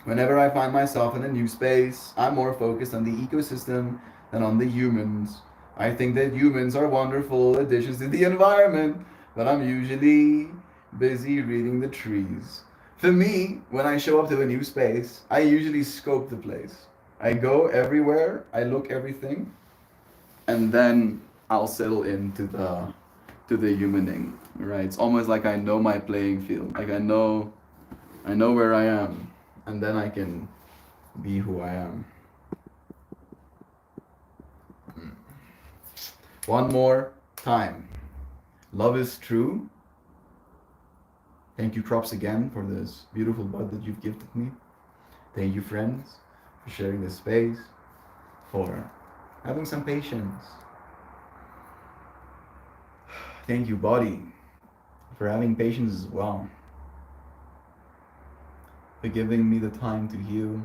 Whenever I find myself in a new space, I'm more focused on the ecosystem than on the humans. I think that humans are wonderful additions to the environment, but I'm usually busy reading the trees. For me, when I show up to a new space, I usually scope the place. I go everywhere, I look everything, and then I'll settle into the humaning. Right? It's almost like I know my playing field. Like I know where I am, and then I can be who I am. One more time. Love is true. Thank you, Crops, again for this beautiful bud that you've gifted me. Thank you, friends, for sharing this space, for having some patience. Thank you, body, for having patience as well, for giving me the time to heal,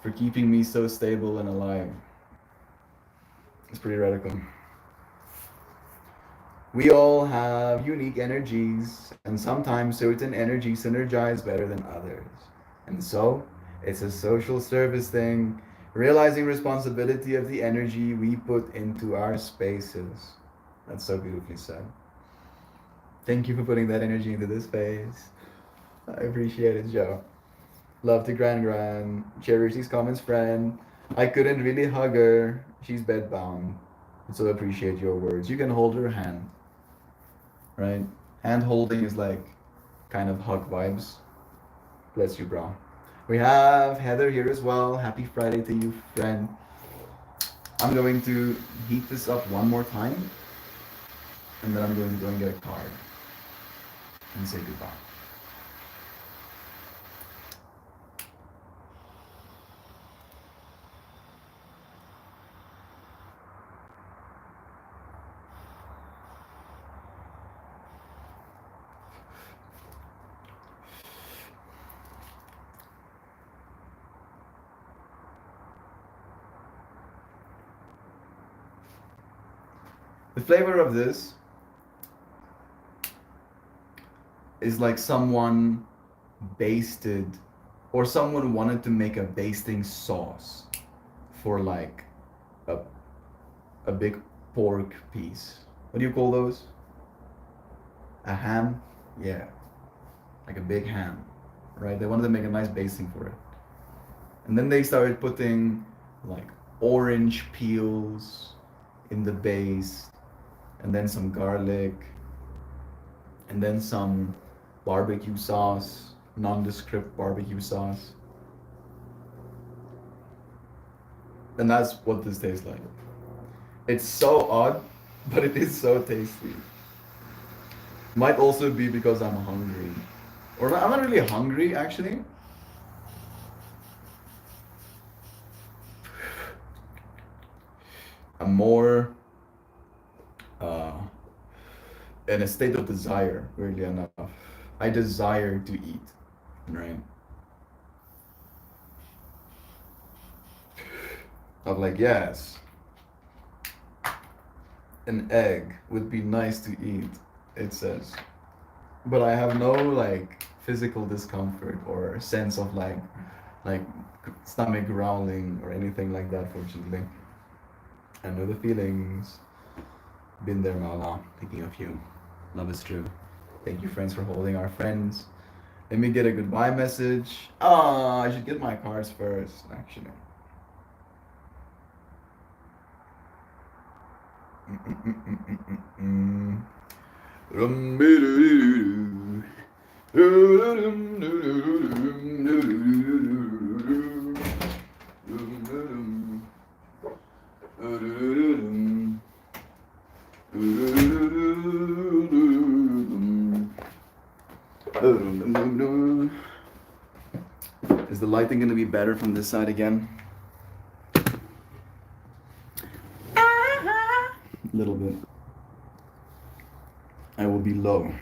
for keeping me so stable and alive. It's pretty radical. We all have unique energies, and sometimes certain energies synergize better than others. And so, it's a social service thing, realizing responsibility of the energy we put into our spaces. That's so beautifully said. Thank you for putting that energy into this space. I appreciate it, Joe. Love to Gran. Cherish these comments, friend. I couldn't really hug her. She's bedbound. So appreciate your words. You can hold her hand. Right? Hand holding is like kind of hug vibes. Bless you, bro. We have Heather here as well. Happy Friday to you, friend. I'm going to heat this up one more time. And then I'm going to go and get a card. And say goodbye. The flavor of this is like someone basted, or someone wanted to make a basting sauce for like a, a big pork piece. What do you call those? A ham? Yeah. Like a big ham, right? They wanted to make a nice basting for it. And then they started putting like orange peels in the base, and then some garlic, and then some barbecue sauce, nondescript barbecue sauce. And that's what this tastes like. It's so odd, but it is so tasty. Might also be because I'm hungry. Or I'm not really hungry actually. I'm more in a state of desire, weirdly enough. I desire to eat, right? I'm like, yes, an egg would be nice to eat, it says. But I have no like physical discomfort or sense of like stomach growling or anything like that, fortunately. I know the feelings. Been there, Mala. Thinking of you. Love is true. Thank you, friends, for holding our friends. Let me get a goodbye message. Ah, I should get my cards first, actually. Is the lighting gonna be better from this side again? A little bit. I will be low.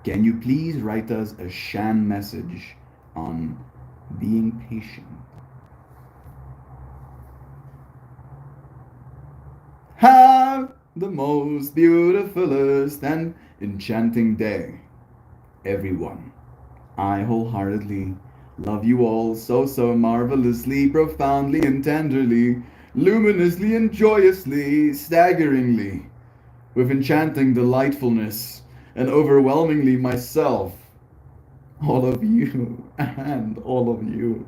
Can you please write us a Shan message on being patient? Have the most beautifulest and enchanting day, everyone. I wholeheartedly love you all so marvelously, profoundly and tenderly, luminously and joyously, staggeringly, with enchanting delightfulness, and overwhelmingly myself. All of you, and all of you.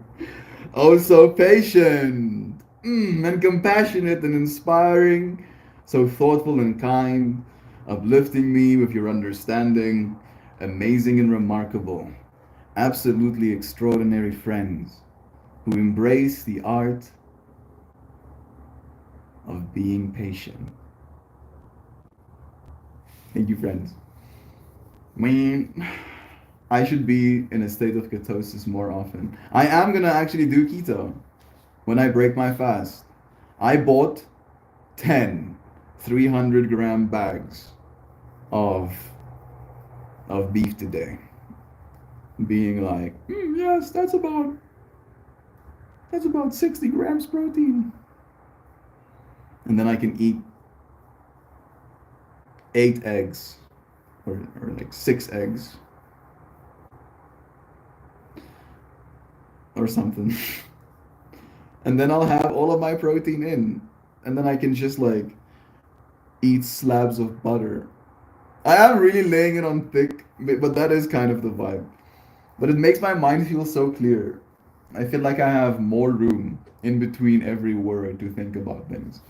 Oh, so patient, and compassionate and inspiring, so thoughtful and kind, uplifting me with your understanding, amazing and remarkable, absolutely extraordinary friends who embrace the art of being patient. Thank you, friends. I should be in a state of ketosis more often. I am gonna actually do keto when I break my fast. I bought 10 300-gram bags of beef today. Being like, yes, that's about 60 grams protein. And then I can eat 8 eggs or like 6 eggs or something. And then I'll have all of my protein in, and then I can just like eat slabs of butter. I am really laying it on thick, but that is kind of the vibe. But it makes my mind feel so clear. I feel like I have more room in between every word to think about things.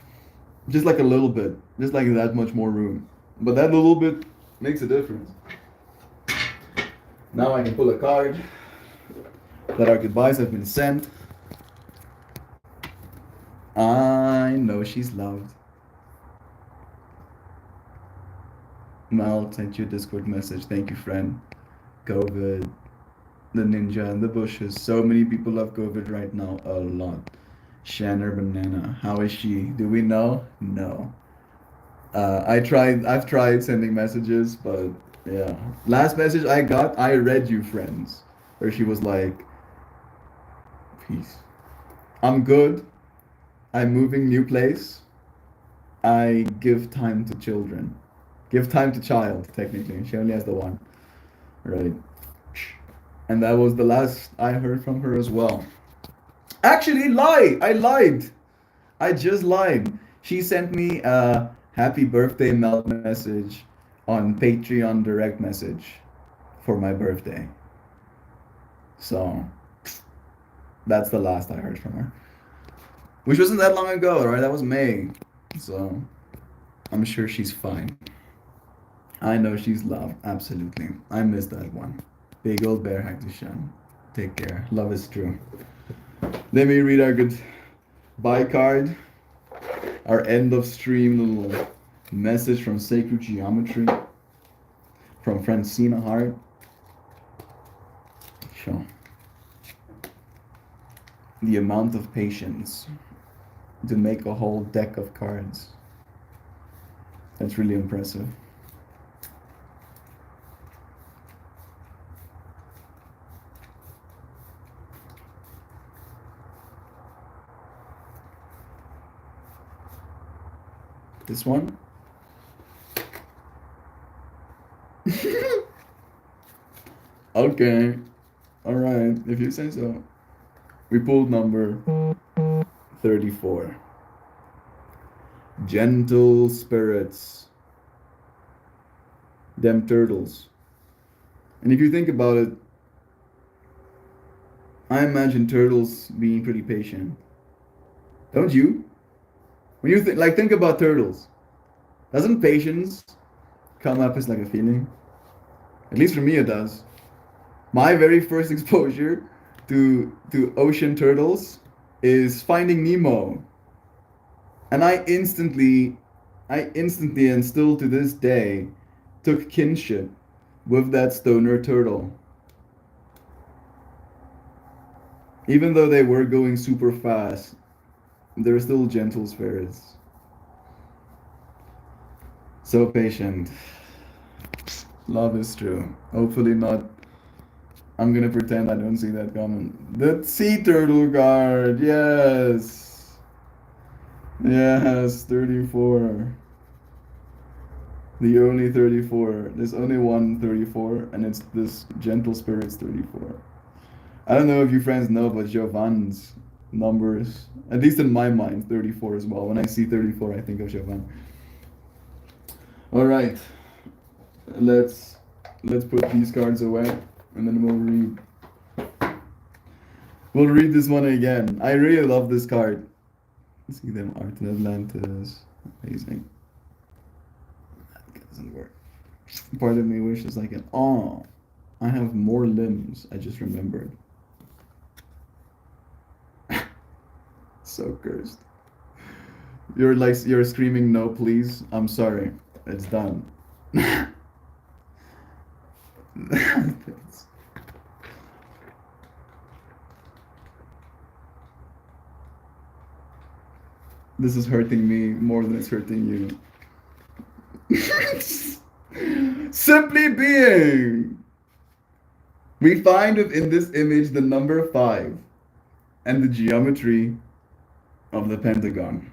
Just like a little bit, just like that much more room. But that little bit makes a difference. Now I can pull a card that our goodbyes have been sent. I know she's loved. Mal sent you a Discord message. Thank you, friend. COVID, the ninja in the bushes. So many people love COVID right now. A lot. Shanner Banana. How is she? Do we know? No. I've tried sending messages, but yeah. Last message I got, I read you, friends. Where she was like, peace. I'm good. I'm moving new place. I give time to children. Give time to child, technically. She only has the one. Right. And that was the last I heard from her as well. Actually, lie! I lied! I just lied. She sent me a happy birthday melt message on Patreon direct message for my birthday. So, that's the last I heard from her. Which wasn't that long ago, right? That was May. So, I'm sure she's fine. I know she's loved, absolutely. I miss that one. Big old bear Hakdushan. Take care. Love is true. Let me read our goodbye card. Our end of stream little message from Sacred Geometry. From Francina Hart. Sure. The amount of patience to make a whole deck of cards. That's really impressive. This one? Okay. Alright, if you say so. We pulled number 34. Gentle spirits. Them turtles. And if you think about it, I imagine turtles being pretty patient. Don't you? When you think about turtles, doesn't patience come up as like a feeling? At least for me, it does. My very first exposure to ocean turtles is Finding Nemo, and I instantly, and still to this day, took kinship with that stoner turtle. Even though they were going super fast, they're still gentle spirits. So patient. Love is true. Hopefully not. I'm gonna pretend I don't see that coming. The sea turtle card, yes. Yes, 34. The only 34. There's only one 34, and it's this gentle spirits 34. I don't know if you friends know, but Jovan's numbers, at least in my mind, 34 as well. When I see 34, I think of Jovan. All right, let's put these cards away, and then we'll read this one again. I really love this card. See them, Art in Atlantis, amazing. That doesn't work. Part of me wishes I can. Oh, I have more limbs. I just remembered. So cursed. You're screaming no, please. I'm sorry. It's done. This is hurting me more than it's hurting you. Simply being. We find within this image the number 5 and the geometry of the pentagon.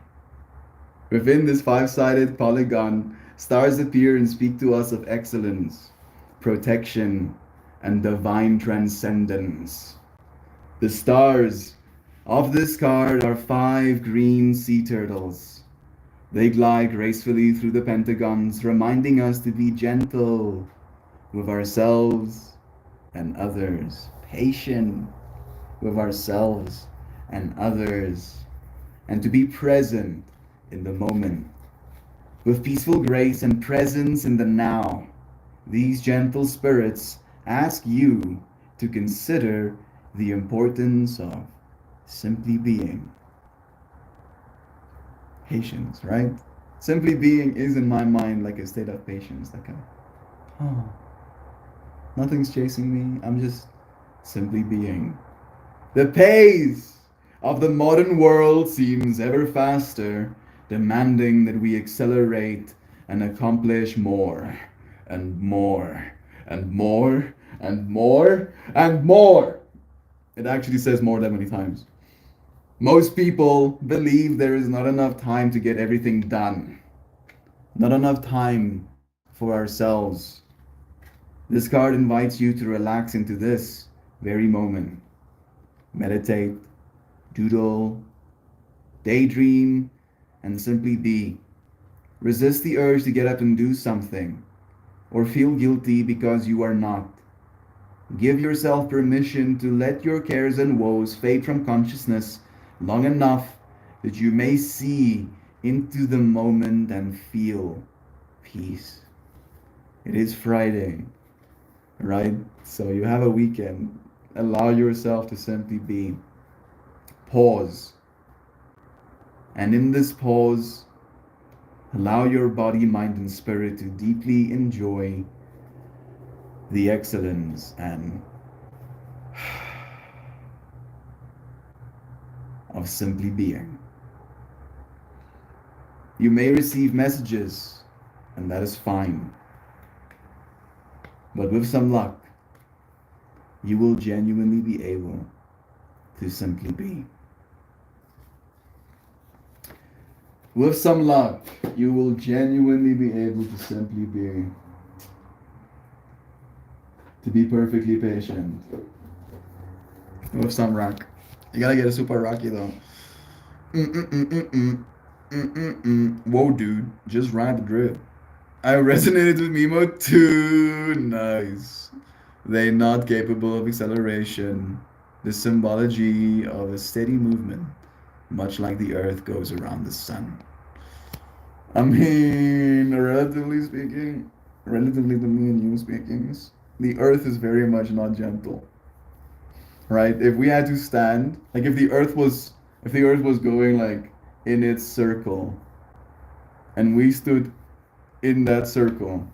Within this 5-sided polygon, stars appear and speak to us of excellence, protection, and divine transcendence. The stars of this card are 5 green sea turtles. They glide gracefully through the pentagons, reminding us to be gentle with ourselves and others, patient with ourselves and others, and to be present in the moment. With peaceful grace and presence in the now, these gentle spirits ask you to consider the importance of simply being. Patience, right? Simply being is in my mind like a state of patience, like oh, nothing's chasing me, I'm just simply being. The pace of the modern world seems ever faster, demanding that we accelerate and accomplish more and more and more and more and more. It actually says more that many times. Most people believe there is not enough time to get everything done, not enough time for ourselves. This card invites you to relax into this very moment. Meditate, doodle, daydream, and simply be. Resist the urge to get up and do something, or feel guilty because you are not. Give yourself permission to let your cares and woes fade from consciousness long enough that you may see into the moment and feel peace. It is Friday, right? So you have a weekend. Allow yourself to simply be. Pause. And in this pause, allow your body, mind, and spirit to deeply enjoy the excellence and of simply being. You may receive messages, and that is fine. But with some luck, you will genuinely be able to simply be. With some luck, you will genuinely be able to simply be. To be perfectly patient. With some rock. You gotta get a super rocky though. Whoa, dude. Just ride the drip. I resonated with Mimo too. Nice. They not capable of acceleration. The symbology of a steady movement, much like the earth goes around the sun. I mean, relatively to me and you speaking, the earth is very much not gentle. Right? If we had to stand, like if the earth was going like in its circle and we stood in that circle,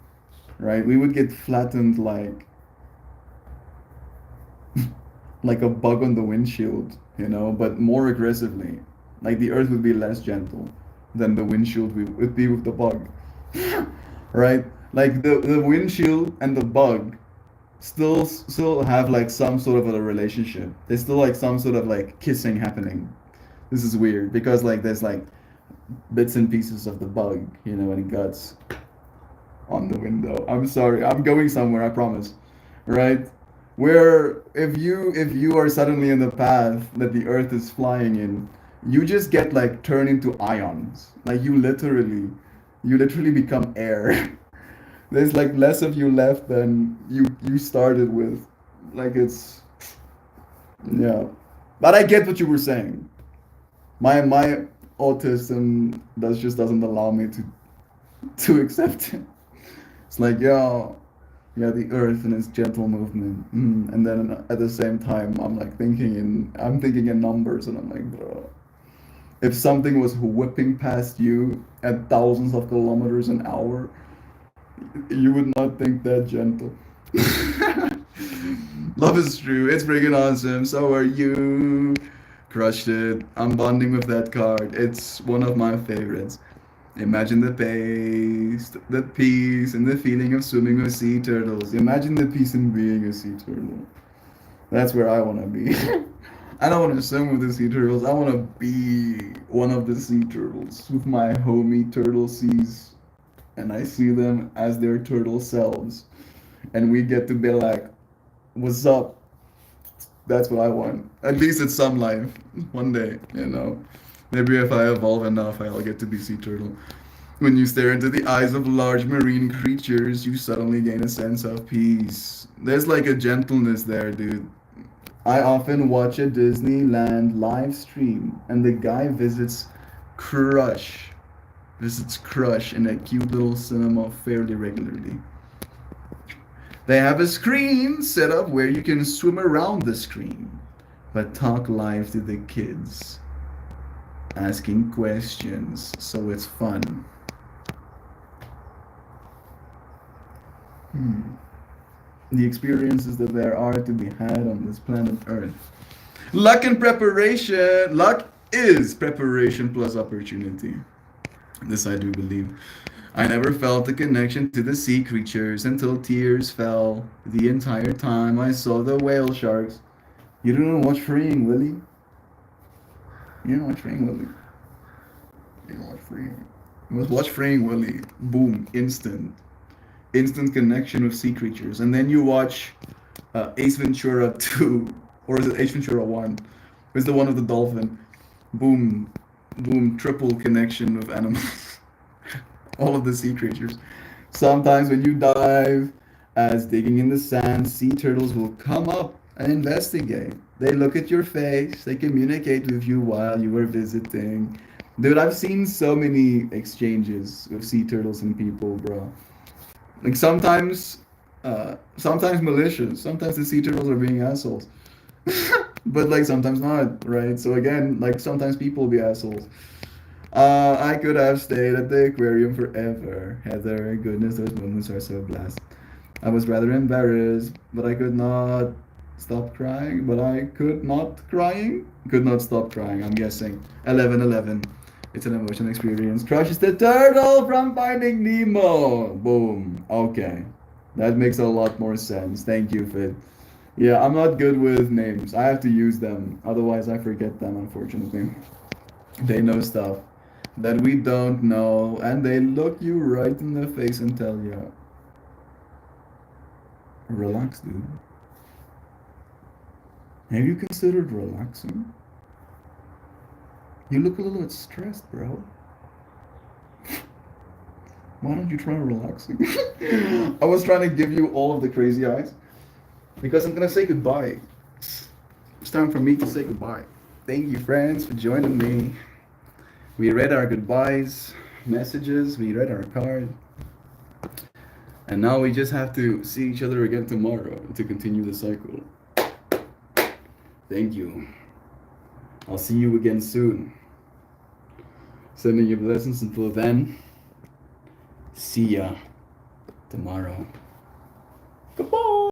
right? We would get flattened like like a bug on the windshield, you know, but more aggressively. Like the earth would be less gentle than the windshield would be with the bug. Right? Like the windshield and the bug still have like some sort of a relationship. There's still like some sort of like kissing happening. This is weird because like there's like bits and pieces of the bug, you know, and guts on the window. I'm sorry, I'm going somewhere, I promise. Right? Where if you are suddenly in the path that the earth is flying in, you just get like turned into ions. Like you literally become air. There's like less of you left than you started with. Like it's yeah. But I get what you were saying. My autism doesn't allow me to accept it. It's like yeah, the earth and its gentle movement, and then at the same time I'm thinking in numbers, and I'm like, bro, if something was whipping past you at thousands of kilometers an hour, you would not think that gentle. Love is true. It's freaking awesome. So are you. Crushed it. I'm bonding with that card. It's one of my favorites. Imagine the pace, the peace, and the feeling of swimming with sea turtles. Imagine the peace in being a sea turtle. That's where I want to be. I don't want to swim with the sea turtles. I want to be one of the sea turtles with my homie turtle seas. And I see them as their turtle selves. And we get to be like, what's up? That's what I want. At least it's some life. One day, you know. Maybe if I evolve enough, I'll get to be sea turtle. When you stare into the eyes of large marine creatures, you suddenly gain a sense of peace. There's like a gentleness there, dude. I often watch a Disneyland live stream, and the guy visits Crush in a cute little cinema fairly regularly. They have a screen set up where you can swim around the screen, but talk live to the kids, asking questions, so it's fun. The experiences that there are to be had on this planet Earth. Luck and preparation. Luck is preparation plus opportunity. This I do believe. I never felt a connection to the sea creatures until tears fell the entire time I saw the whale sharks. You don't watch Freeing, Willie? You know, watch Freeing Willy. You know, watch Freeing. You must watch Freeing Willy. Boom, instant connection with sea creatures, and then you watch Ace Ventura 2, or is it Ace Ventura 1? It's the one with the dolphin. Boom, boom, triple connection with animals. All of the sea creatures. Sometimes when you dive, as digging in the sand, sea turtles will come up and investigate. They look at your face, they communicate with you while you were visiting. Dude, I've seen so many exchanges with sea turtles and people, bro. Like sometimes malicious. Sometimes the sea turtles are being assholes. But like sometimes not, right? So again, like sometimes people be assholes. I could have stayed at the aquarium forever. Heather, goodness, those moments are so blessed. I was rather embarrassed, but I could not stop crying. But I could not crying? Could not stop crying, I'm guessing. 11:11. It's an emotional experience. Crush is the turtle from Finding Nemo. Boom. Okay. That makes a lot more sense. Thank you, Fit. Yeah, I'm not good with names. I have to use them. Otherwise, I forget them, unfortunately. They know stuff that we don't know, and they look you right in the face and tell you, relax, dude. Have you considered relaxing? You look a little bit stressed, bro. Why don't you try relaxing? I was trying to give you all of the crazy eyes because I'm gonna say goodbye. It's time for me to say goodbye. Thank you, friends, for joining me. We read our goodbyes, messages, we read our card. And now we just have to see each other again tomorrow to continue the cycle. Thank you. I'll see you again soon. Sending you blessings until then. See ya tomorrow. Goodbye.